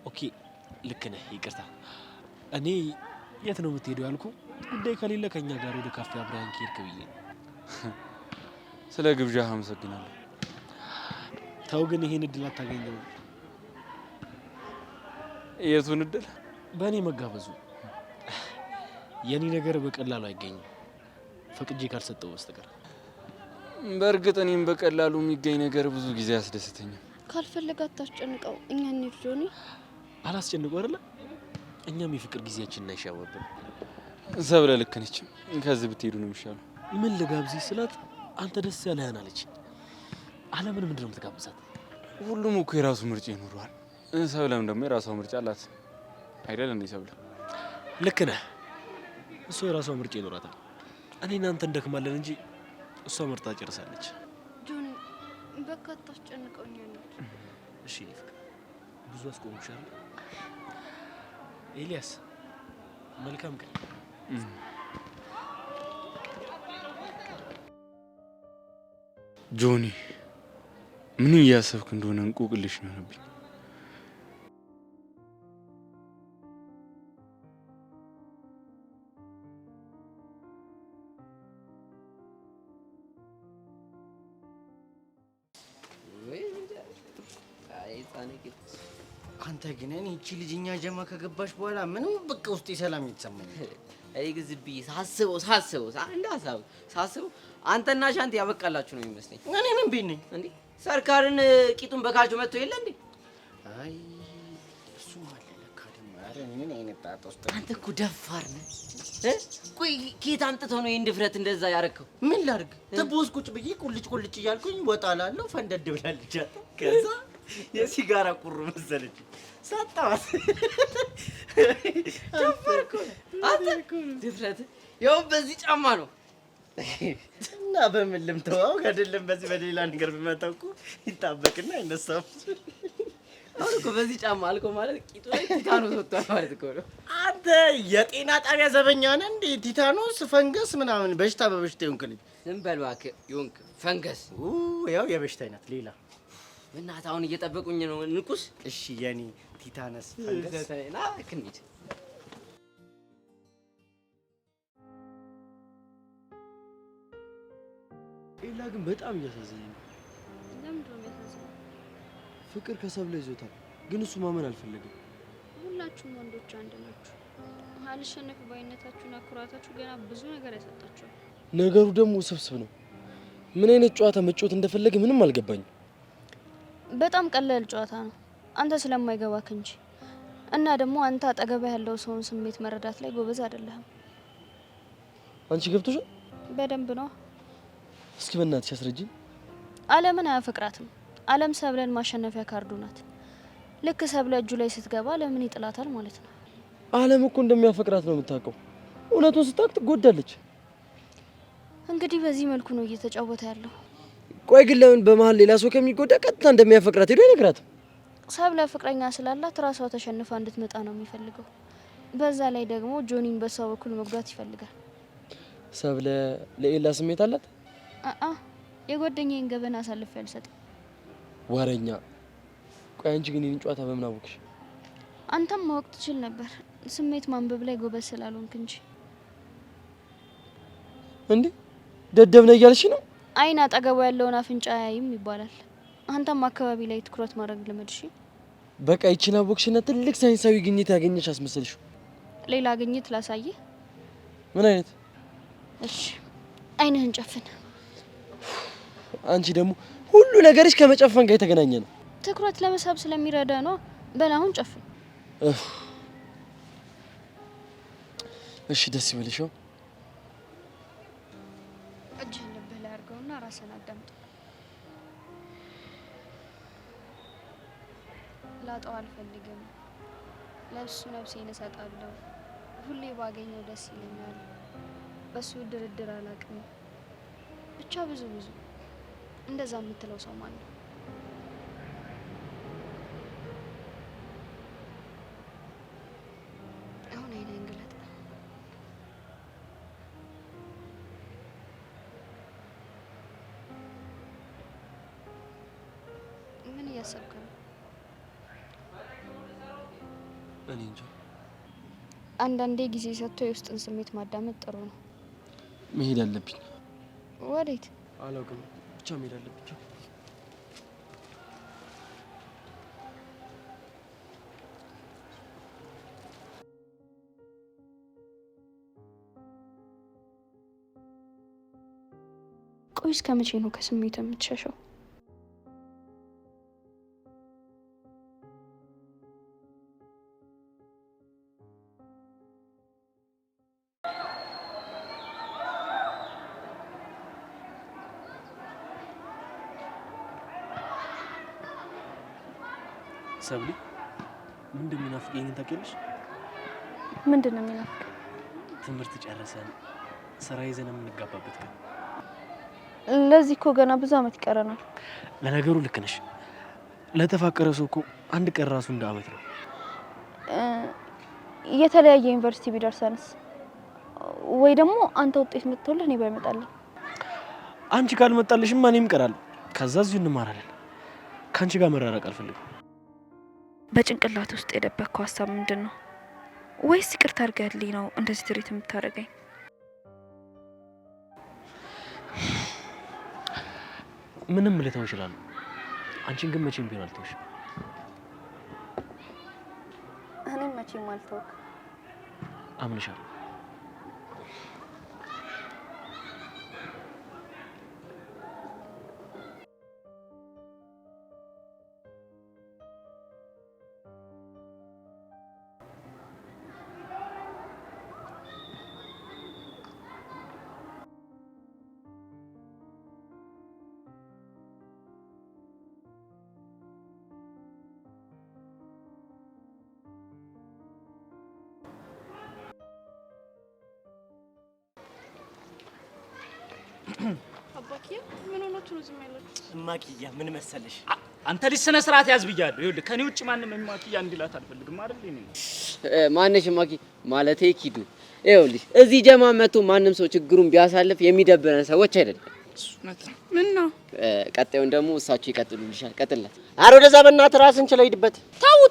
[SPEAKER 6] ኦኬ ልክ ነህ፣ ይቅርታ። እኔ የት ነው የምትሄደው ያልኩህ ጉዳይ ከሌለ ከኛ ጋር ወደ ካፌ አብረን ከሄድክ ብዬ ነው።
[SPEAKER 5] ስለ ግብዣህ አመሰግናለሁ።
[SPEAKER 6] ተው ግን ይሄን እድል አታገኘው።
[SPEAKER 5] የቱን እድል?
[SPEAKER 6] በእኔ መጋበዙ። የኔ ነገር በቀላሉ አይገኝም ፈቅጄ ካልሰጠው በስተቀር።
[SPEAKER 5] በእርግጥ እኔም በቀላሉ የሚገኝ ነገር ብዙ ጊዜ አያስደስተኝም።
[SPEAKER 10] ካልፈለገ አታስጨንቀው። እኛ እንሂድ ጆኒ።
[SPEAKER 6] አላስጨንቀው አይደለ? እኛም የፍቅር ጊዜያችንን አይሻወብን።
[SPEAKER 5] ሰብለ ልክ ነች። ከዚህ ብትሄዱ ነው የሚሻለው።
[SPEAKER 6] ምን ልጋብዝሽ ስላት አንተ ደስ ያለህን አለች። አለምን ምንድን ነው የምትጋብዛት?
[SPEAKER 5] ሁሉም እኮ የራሱ ምርጫ ይኖረዋል። ሰብለም ደግሞ የራሷ ምርጫ አላት አይደል እንዴ? ሰብለ
[SPEAKER 6] ልክ ነህ። እሷ የራሷ ምርጫ ይኖራታል። እኔ እናንተ እንደክማለን እንጂ እሷ መርጣ ጨርሳለች።
[SPEAKER 10] ጆኒ በቃ ታስጨንቀውኛለች።
[SPEAKER 6] እሺ ፍቅር ብዙ አስቆምሻለሁ። ኤልያስ መልካም ቀን።
[SPEAKER 5] ጆኒ ምን እያሰብክ እንደሆነ እንቆቅልሽ ነው የሆነብኝ።
[SPEAKER 4] አንተ ግን እኔ እቺ ልጅ እኛ ጀማ ከገባሽ በኋላ ምንም በቃ ውስጤ ሰላም ይተሰማኝ።
[SPEAKER 2] እኔ ግን ዝም ብዬ ሳስበው አንተና ሻንት ያበቃላችሁ ነው የሚመስለኝ።
[SPEAKER 4] እኔ ምን ቤት ነኝ
[SPEAKER 2] እንዴ? ሰርካርን ቂጡን በካጆ መጥቶ የለ እንዴ?
[SPEAKER 4] አይ እሱ አለ ለካ ደግሞ። ኧረ ምን አይነት ጣጣ ውስጥ
[SPEAKER 2] አንተ እኮ ደፋር ነህ። ቆይ ከየት አምጥተው ነው ይሄን ድፍረት እንደዛ ያረከው?
[SPEAKER 4] ምን ላድርግ? ትቦስ ቁጭ ብዬ ቁልጭ እያልኩኝ ወጣ እላለሁ። ፈንደድ ብላለች። ከዛ የሲጋራ ቁሩ መሰለች ሰጣት።
[SPEAKER 2] ደፋርኩ አንተ ድፍረት ያው በዚህ ጫማ ነው
[SPEAKER 4] እና በምን ልምተው? አይደለም በዚህ በሌላ ነገር ብመታው እኮ ይጣበቅና አይነሳም።
[SPEAKER 2] አሁን እኮ በዚህ ጫማ አልኮ ማለት ቂጡ ላይ ቲታኖስ ወጥቷል ማለት እኮ ነው።
[SPEAKER 4] አንተ የጤና ጣቢያ ዘበኛ ነህ እንዴ? ቲታኖስ፣ ፈንገስ ምናምን በሽታ በበሽታ ይሆንክልኝ።
[SPEAKER 2] ዝም በል እባክህ። ይሆንክ ፈንገስ
[SPEAKER 4] ያው የበሽታ አይነት ሌላ
[SPEAKER 2] እናት አሁን እየጠበቁኝ ነው። ንቁስ
[SPEAKER 4] እሺ የኔ ቲታነስ ፈንገስ
[SPEAKER 2] ና ክንሂድ።
[SPEAKER 6] ኤላ ግን በጣም እያሳዘነኝ ነው።
[SPEAKER 10] ለምንድን ነው የሚያሳዝነው?
[SPEAKER 6] ፍቅር ከሰብለ ይዞታል፣ ግን እሱ ማመን አልፈለገም።
[SPEAKER 10] ሁላችሁም ወንዶች አንድ ናችሁ። አልሸነፍ ባይነታችሁና ኩራታችሁ ገና ብዙ ነገር ያሰጣችኋል።
[SPEAKER 6] ነገሩ ደግሞ ውስብስብ ነው። ምን አይነት ጨዋታ መጫወት እንደፈለገ ምንም አልገባኝም።
[SPEAKER 10] በጣም ቀላል ጨዋታ ነው አንተ ስለማይገባክ እንጂ። እና ደግሞ አንተ አጠገባ ያለው ሰውን ስሜት መረዳት ላይ ጎበዝ አይደለህም።
[SPEAKER 6] አንቺ ገብቶሻል?
[SPEAKER 10] በደንብ ነው።
[SPEAKER 6] እስኪ በእናትሽ አስረጂኝ።
[SPEAKER 10] አለምን አያፈቅራትም። አለም ሰብለን ማሸነፊያ ካርዱ ናት። ልክ ሰብለ እጁ ላይ ስትገባ ለምን ይጥላታል ማለት ነው።
[SPEAKER 6] አለም እኮ እንደሚያፈቅራት ነው የምታውቀው። እውነቱን ስታውቅ ትጎዳለች።
[SPEAKER 10] እንግዲህ በዚህ መልኩ ነው እየተጫወተ ያለው።
[SPEAKER 6] ቆይ ግን ለምን በመሀል ሌላ ሰው ከሚጎዳ ቀጥታ እንደሚያፈቅራት ሄዶ አይነግራትም?
[SPEAKER 10] ሰብለ ፍቅረኛ ስላላት ራሷ ተሸንፋ እንድትመጣ ነው የሚፈልገው። በዛ ላይ ደግሞ ጆኒን በሷ በኩል መጉዳት ይፈልጋል።
[SPEAKER 6] ሰብለ ለኤላ ስሜት አላት?
[SPEAKER 10] የጓደኛዬን ገበና አሳልፌ አልሰጥም።
[SPEAKER 6] ወረኛ። ቆይ አንቺ ግን ይህን ጨዋታ በምን አወቅሽ?
[SPEAKER 10] አንተም ማወቅ ትችል ነበር፣ ስሜት ማንበብ ላይ ጎበዝ ስላልሆንክ እንጂ።
[SPEAKER 6] እንዴ ደደብ ነህ እያልሽ ነው?
[SPEAKER 10] አይን አጠገቡ ያለውን አፍንጫ አያይም ይባላል። አንተም አካባቢ ላይ ትኩረት ማድረግ ልመድሽ።
[SPEAKER 6] በቃ ይችን አወቅሽና ትልቅ ሳይንሳዊ ግኝት ያገኘሽ አስመሰልሽ።
[SPEAKER 10] ሌላ ግኝት ላሳይህ።
[SPEAKER 6] ምን አይነት?
[SPEAKER 10] እሺ አይንህን ጨፍን።
[SPEAKER 6] አንቺ ደግሞ ሁሉ ነገርሽ ከመጨፈን ጋር የተገናኘ ነው።
[SPEAKER 10] ትኩረት ለመሳብ ስለሚረዳ ነው። በል አሁን ጨፍን።
[SPEAKER 6] እሺ ደስ ይበልሽ።
[SPEAKER 10] እጅህን ልብህ ላይ አድርገውና ራስን አዳምጥ። ላጣው አልፈልግም፣ ለእሱ ነፍሴን እሰጣለሁ። ሁሌ ባገኘው ደስ ይለኛል፣ በሱ ድርድር አላውቅም። ብቻ ብዙ እንደዛ የምትለው ሰው ማን ነው? አሁን አይነን ግለጥ። ምን እያሰብክ ነው?
[SPEAKER 6] እኔ እንጃ።
[SPEAKER 10] አንዳንዴ ጊዜ ሰጥቶ የውስጥን ስሜት ማዳመጥ ጥሩ ነው።
[SPEAKER 6] መሄድ አለብኝ።
[SPEAKER 10] ወዴት?
[SPEAKER 6] አላውቅም፣ ብቻ መሄድ አለብኝ።
[SPEAKER 10] ቆይ እስከ መቼ ነው ከስሜት የምትሸሸው?
[SPEAKER 6] ሰብሊ ምን እንደሚናፍቀኝ ታውቂያለሽ?
[SPEAKER 10] ምንድን ነው የሚናፍቅ?
[SPEAKER 6] ትምህርት ጨርሰን ስራ ይዘን የምንጋባበት ቀን።
[SPEAKER 10] ለዚህ እኮ ገና ብዙ አመት ይቀረናል።
[SPEAKER 6] ለነገሩ ልክ ነሽ። ለተፋቀረ ሰው እኮ አንድ ቀን ራሱ እንደ አመት ነው።
[SPEAKER 10] የተለያየ ዩኒቨርሲቲ ቢደርሰንስ? ወይ ደግሞ አንተ ውጤት መጥቶልህ እኔ ባይመጣልኝ?
[SPEAKER 6] አንቺ ካልመጣልሽማ እኔም እቀራለሁ። ከዛ እዚሁ እንማራለን። ከአንቺ ጋር መራራቅ አልፈልግም።
[SPEAKER 10] በጭንቅላት ውስጥ የደበቅከው ሀሳብ ምንድን ነው? ወይስ ይቅርታ አድርገህልኝ ነው እንደዚህ ትሪት የምታደርገኝ?
[SPEAKER 6] ምንም ልተው እችላለሁ። አንቺን ግን መቼም ቢሆን አልተውሽም።
[SPEAKER 10] እኔም መቼም አልተውክ።
[SPEAKER 6] አምንሻለሁ።
[SPEAKER 14] አባኪያ ምን ሆናችሁ ነው ዝም ያላችሁት?
[SPEAKER 4] እማኪያ ምን መሰለሽ፣
[SPEAKER 1] አንተ ልጅ ስነ ስርዓት ያዝ ብያለሁ። ይኸውልህ ከኔ ውጭ ማንም እማኪያ እንዲላት አልፈልግም አይደል? እኔ
[SPEAKER 2] ማነሽ እማኪ ማለቴ ኪዱ። ይኸውልሽ እዚህ ጀማ መቶ ማንም ሰው ችግሩን ቢያሳልፍ የሚደብረን ሰዎች አይደለም።
[SPEAKER 14] ምን ነው?
[SPEAKER 2] ቀጣዩን ደግሞ እሳቸው ይቀጥሉልሻል። ቀጥላት። ኧረ ወደዛ በእናትህ ራስን ችለው ሂድበት።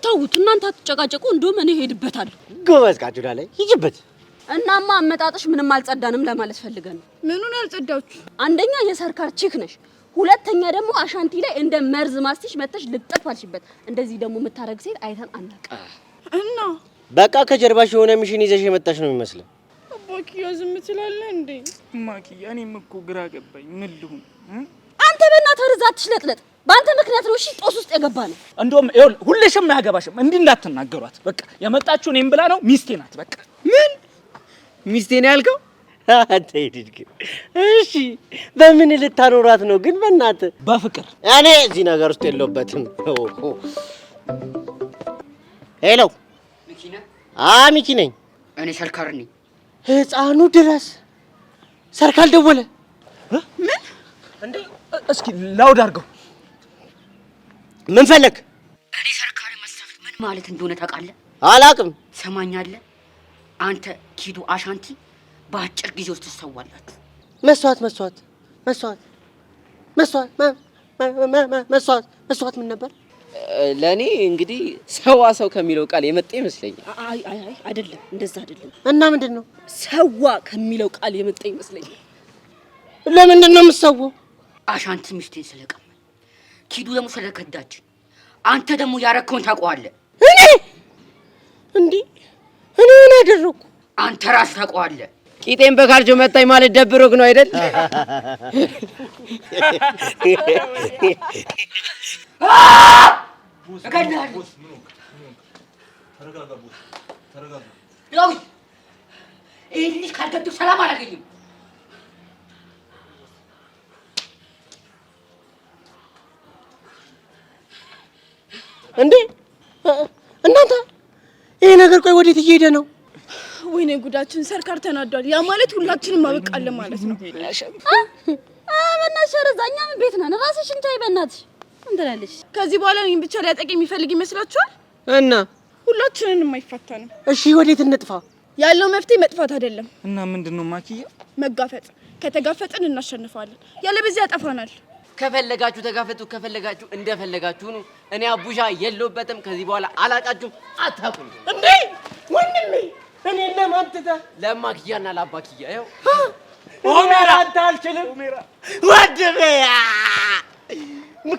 [SPEAKER 7] ተውት፣ እናንተ አትጨቃጨቁ። እንደውም እኔ ሄድበታለሁ።
[SPEAKER 2] ጎበዝ ቃጁዳ ላይ ሂጅበት።
[SPEAKER 7] እናማ አመጣጥሽ ምንም አልጸዳንም ለማለት ፈልገን ነው።
[SPEAKER 14] ምኑን ያልጸዳችሁ?
[SPEAKER 7] አንደኛ የሰርካር ቺክ ነሽ፣ ሁለተኛ ደግሞ አሻንቲ ላይ እንደ መርዝ ማስቲሽ መተሽ ልጠፋልሽበት። እንደዚህ ደግሞ የምታረግ ሴት አይተን አናውቅም።
[SPEAKER 14] እና
[SPEAKER 2] በቃ ከጀርባሽ የሆነ ሚሽን ይዘሽ የመጣሽ ነው የሚመስለው።
[SPEAKER 14] አባኪያ ዝም ትላለህ እንዴ?
[SPEAKER 1] እማኪያ እኔም እኮ ግራ ገባኝ። ምን ልሁን?
[SPEAKER 7] አንተ በእናትህ ርዛ አትሽለጥለጥ። በአንተ ምክንያት ነው እሺ ጦስ ውስጥ የገባ ነው።
[SPEAKER 1] እንደውም ይኸውልህ ሁሌሽም አያገባሽም። እንዲህ እንዳትናገሯት። በቃ የመጣችው እኔም ብላ ነው። ሚስቴ ናት። በቃ
[SPEAKER 2] ምን ሚስቴ ነው ያልከው? አንተ ሂድ። እሺ በምን ልታኖራት ነው ግን? በእናትህ
[SPEAKER 1] በፍቅር።
[SPEAKER 2] እኔ እዚህ ነገር ውስጥ የለሁበትም። ሄሎ
[SPEAKER 15] ሚኪ ነህ?
[SPEAKER 2] ሚኪ ነኝ።
[SPEAKER 15] እኔ ሰርካር ነኝ።
[SPEAKER 2] ህፃኑ ድረስ ሰርካል ደወለ።
[SPEAKER 1] ምን እንዴ? እስኪ ላውድ አድርገው።
[SPEAKER 2] ምን ፈለግ?
[SPEAKER 15] እኔ ሰርካር መሰለህ ምን ማለት እንደሆነ ታውቃለህ?
[SPEAKER 2] አላውቅም።
[SPEAKER 15] ሰማኛለህ? አንተ ኪዱ አሻንቲ በአጭር ጊዜ ውስጥ ትሰዋላችሁ።
[SPEAKER 2] መስዋዕት ምን ነበር? ለኔ እንግዲህ ሰዋ ሰው ከሚለው ቃል የመጣ ይመስለኛል።
[SPEAKER 7] አይ አይደለም፣ እንደዛ አይደለም።
[SPEAKER 2] እና ምንድነው?
[SPEAKER 7] ሰዋ ከሚለው ቃል የመጣ ይመስለኛል።
[SPEAKER 2] ለምንድን ነው የምትሰዋው?
[SPEAKER 15] አሻንቲ ሚስቴን ስለቀማኝ፣ ኪዱ ደግሞ ስለከዳችን፣ አንተ ደግሞ ያረከውን ታውቀዋለህ።
[SPEAKER 2] እኔ ምን አደረኩ?
[SPEAKER 15] አንተ ራስህ ታውቀዋለህ።
[SPEAKER 2] ቂጤን በካልጆ መታኝ ማለት ደብሮክ ነው አይደል?
[SPEAKER 15] ይህን ልጅ ካልገደልኩ ሰላም አላገኝም።
[SPEAKER 2] እንዴ እናንተ ይሄ ነገር ቆይ ወዴት እየሄደ ነው?
[SPEAKER 14] ወይኔ ጉዳችን! ሰርካር ተናዷል። ያ ማለት ሁላችንም ማበቃለን ማለት ነው።
[SPEAKER 7] በእናትሽ ረዛኛ ምን ቤት ነን? ራስሽን ታይ በእናትሽ። ምን ትላለሽ?
[SPEAKER 14] ከዚህ በኋላ እኔን ብቻ ሊያጠቅ የሚፈልግ ይመስላችኋል?
[SPEAKER 2] እና
[SPEAKER 14] ሁላችንንም አይፋታንም።
[SPEAKER 2] እሺ ወዴት እንጥፋ?
[SPEAKER 14] ያለው መፍትሄ መጥፋት አይደለም።
[SPEAKER 1] እና ምንድነው ማኪያ?
[SPEAKER 14] መጋፈጥ። ከተጋፈጥን እናሸንፋለን፣ ያለበዚያ ያጠፋናል።
[SPEAKER 2] ከፈለጋችሁ ተጋፈጡ፣ ከፈለጋችሁ እንደፈለጋችሁ ነው። እኔ አቡሻ የለሁበትም። ከዚህ በኋላ አላቃችሁም፣ አታውቁም። እንዴ ወንድሜ እኔ ለማንተታ ለማኪያና ለአባኪያ ይኸው ኦሜራ አንተ አልችልም ወንድሜ።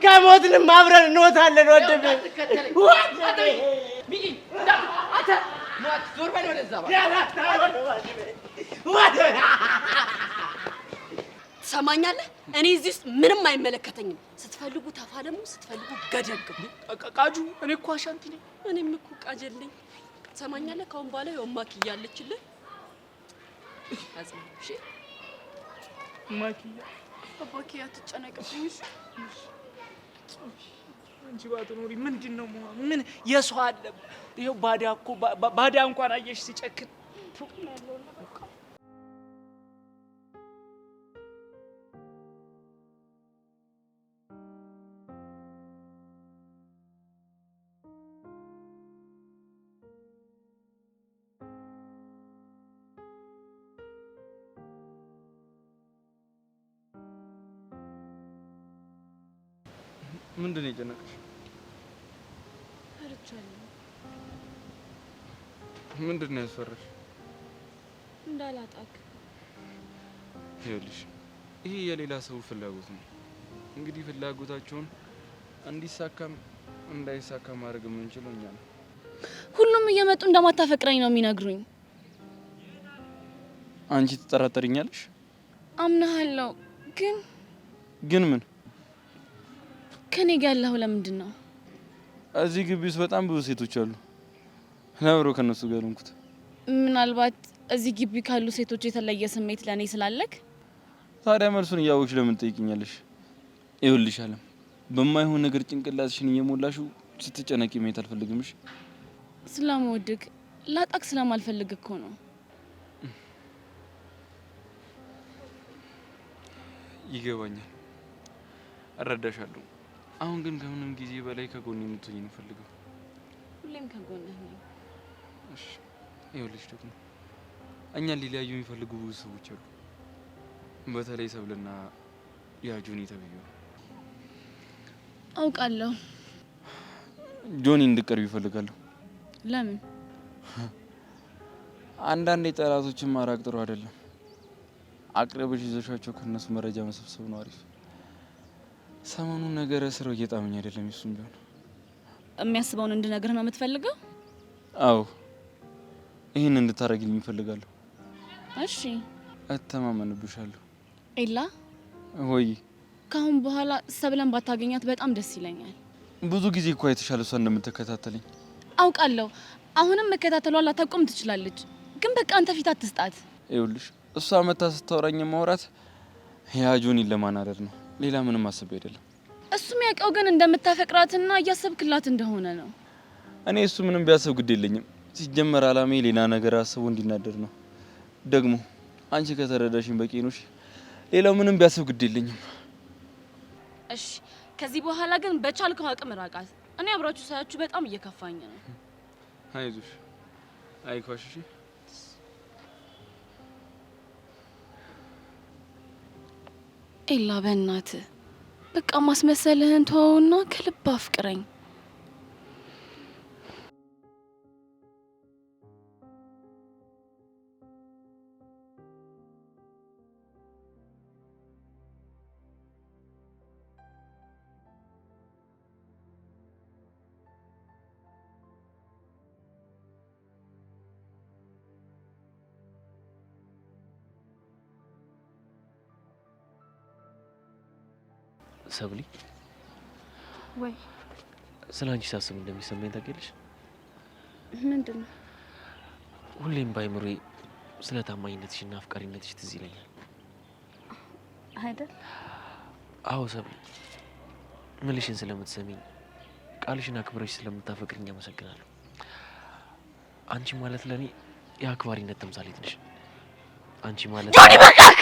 [SPEAKER 2] ከሞትንም አብረን እንወጣለን ወንድሜ።
[SPEAKER 15] ዞር በል ወደዛ።
[SPEAKER 7] ትሰማኛለህ? እኔ እዚህ ውስጥ ምንም አይመለከተኝም። ስትፈልጉ ተፋለሙ፣ ስትፈልጉ ገደግ።
[SPEAKER 1] ቃጁ እኔ እኮ አሻንቲ ነኝ።
[SPEAKER 7] እኔም እኮ ቃጀል ነኝ። ትሰማኛለህ? ካሁን በኋላ ማኪያ አለችልህ። እሺ
[SPEAKER 1] ማኪያ
[SPEAKER 14] አባኪያ አትጨነቅብኝ።
[SPEAKER 1] አንቺ ባትኖሪ ምንድነው መሆን? ምን የሰው አለ? ይሄው ባዳ እኮ ባዳ እንኳን አየሽ ሲጨክን
[SPEAKER 5] ምንድን ነው የጨነቀሽ?
[SPEAKER 8] ፈርቻለሁ።
[SPEAKER 5] ምንድን ነው ያስፈራሽ?
[SPEAKER 8] እንዳላጣክ።
[SPEAKER 5] ይኸውልሽ ይሄ የሌላ ሰው ፍላጎት ነው። እንግዲህ ፍላጎታቸውን እንዲሳካም እንዳይሳካም ማድረግ የምንችለው እኛ ነው።
[SPEAKER 8] ሁሉም እየመጡ እንደማታፈቅረኝ ነው የሚነግሩኝ።
[SPEAKER 5] አንቺ ትጠራጠሪኛለሽ?
[SPEAKER 8] አምናለሁ።
[SPEAKER 5] ግን ምን?
[SPEAKER 8] ከኔ ጋር ያለኸው ለምንድን ነው?
[SPEAKER 5] እዚህ ግቢ ውስጥ በጣም ብዙ ሴቶች አሉ። ለብሮ ከነሱ ጋር ሆንኩት።
[SPEAKER 8] ምናልባት እዚህ ግቢ ካሉ ሴቶች የተለየ ስሜት ለኔ ስላለክ?
[SPEAKER 5] ታዲያ መልሱን እያወቅሽ ለምን ትጠይቂኛለሽ? ይኸውልሽ አለም፣ በማይሆን ነገር ጭንቅላትሽን እየሞላሽው ስትጨነቂ ማየት አልፈልግም። እሺ?
[SPEAKER 8] ስለምወድክ ላጣክ ስለማልፈልግ እኮ ነው።
[SPEAKER 5] ይገባኛል፣ እረዳሻለሁ። አሁን ግን ከምንም ጊዜ በላይ ከጎኔ እንድትሆኚ ነው የምፈልገው።
[SPEAKER 8] ሁሌም ከጎንህ ነኝ።
[SPEAKER 5] እሺ፣ ይኸውልሽ ደግሞ እኛን ሊለያዩ የሚፈልጉ ብዙ ሰዎች አሉ። በተለይ ሰብልና ያ ጆኒ ተብዬው።
[SPEAKER 8] አውቃለሁ።
[SPEAKER 5] ጆኒ እንድትቀርቢ ይፈልጋለሁ።
[SPEAKER 8] ለምን?
[SPEAKER 5] አንዳንዴ ጠላቶችን ማራቅ ጥሩ አይደለም። አቅርበሽ ይዘሻቸው ከነሱ መረጃ መሰብሰብ ነው አሪፍ። ሰሞኑን ነገር ስራው እየጣመኝ አይደለም። እሱም ቢሆን
[SPEAKER 8] የሚያስበውን እንድነግርህ ነው የምትፈልገው?
[SPEAKER 5] አዎ፣ ይህን እንድታረግልኝ እፈልጋለሁ።
[SPEAKER 8] እሺ፣
[SPEAKER 5] እተማመንብሻለሁ።
[SPEAKER 8] ኤላ፣
[SPEAKER 5] ወይ
[SPEAKER 8] ካሁን በኋላ ሰብለን ባታገኛት በጣም ደስ ይለኛል።
[SPEAKER 5] ብዙ ጊዜ እኮ አይተሻል እሷ እንደምትከታተለኝ።
[SPEAKER 8] አውቃለሁ። አሁንም መከታተሏን ላታቆም ትችላለች፣ ግን በቃ አንተ ፊት አትስጣት።
[SPEAKER 5] ይኸውልሽ እሷ መታ ስታወራኝ ማውራት ያ ጆኒን ለማናደድ ነው። ሌላ ምንም አስቤ አይደለም።
[SPEAKER 8] እሱም ያውቀው ግን እንደምታፈቅራትና እያሰብክላት እንደሆነ ነው።
[SPEAKER 5] እኔ እሱ ምንም ቢያስብ ግድ የለኝም። ሲጀመር አላማዬ ሌላ ነገር አስቦ እንዲናደድ ነው። ደግሞ አንቺ ከተረዳሽኝ በቂ ነው። ሌላው ምንም ቢያስብ ግድ የለኝም።
[SPEAKER 8] እሺ፣ ከዚህ በኋላ ግን በቻልከው አቅም ራቃት። እኔ አብራችሁ ሳያችሁ በጣም እየከፋኝ ነው።
[SPEAKER 5] አይዞሽ፣ አይኳሽ።
[SPEAKER 8] ኤላ፣ በእናትህ በቃ ማስመሰልህን ተወውና ከልብ አፍቅረኝ።
[SPEAKER 6] ሰብሊ፣
[SPEAKER 10] ወይ
[SPEAKER 6] ስለ አንቺ ሳስብ እንደሚሰማኝ ታውቂያለሽ?
[SPEAKER 10] ምንድን ነው?
[SPEAKER 6] ሁሌም ባይምሮዬ ስለ ታማኝነትሽና አፍቃሪነትሽ ትዝ ይለኛል።
[SPEAKER 10] አይደል?
[SPEAKER 6] አዎ ሰብሊ፣ ምልሽን ስለምትሰሚኝ፣ ቃልሽን አክብረሽ ስለምታፈቅሪኝ አመሰግናለሁ። አንቺ ማለት ለኔ የአክባሪነት ተምሳሌት ነሽ። አንቺ ማለት
[SPEAKER 15] ጆኒ በቃክ!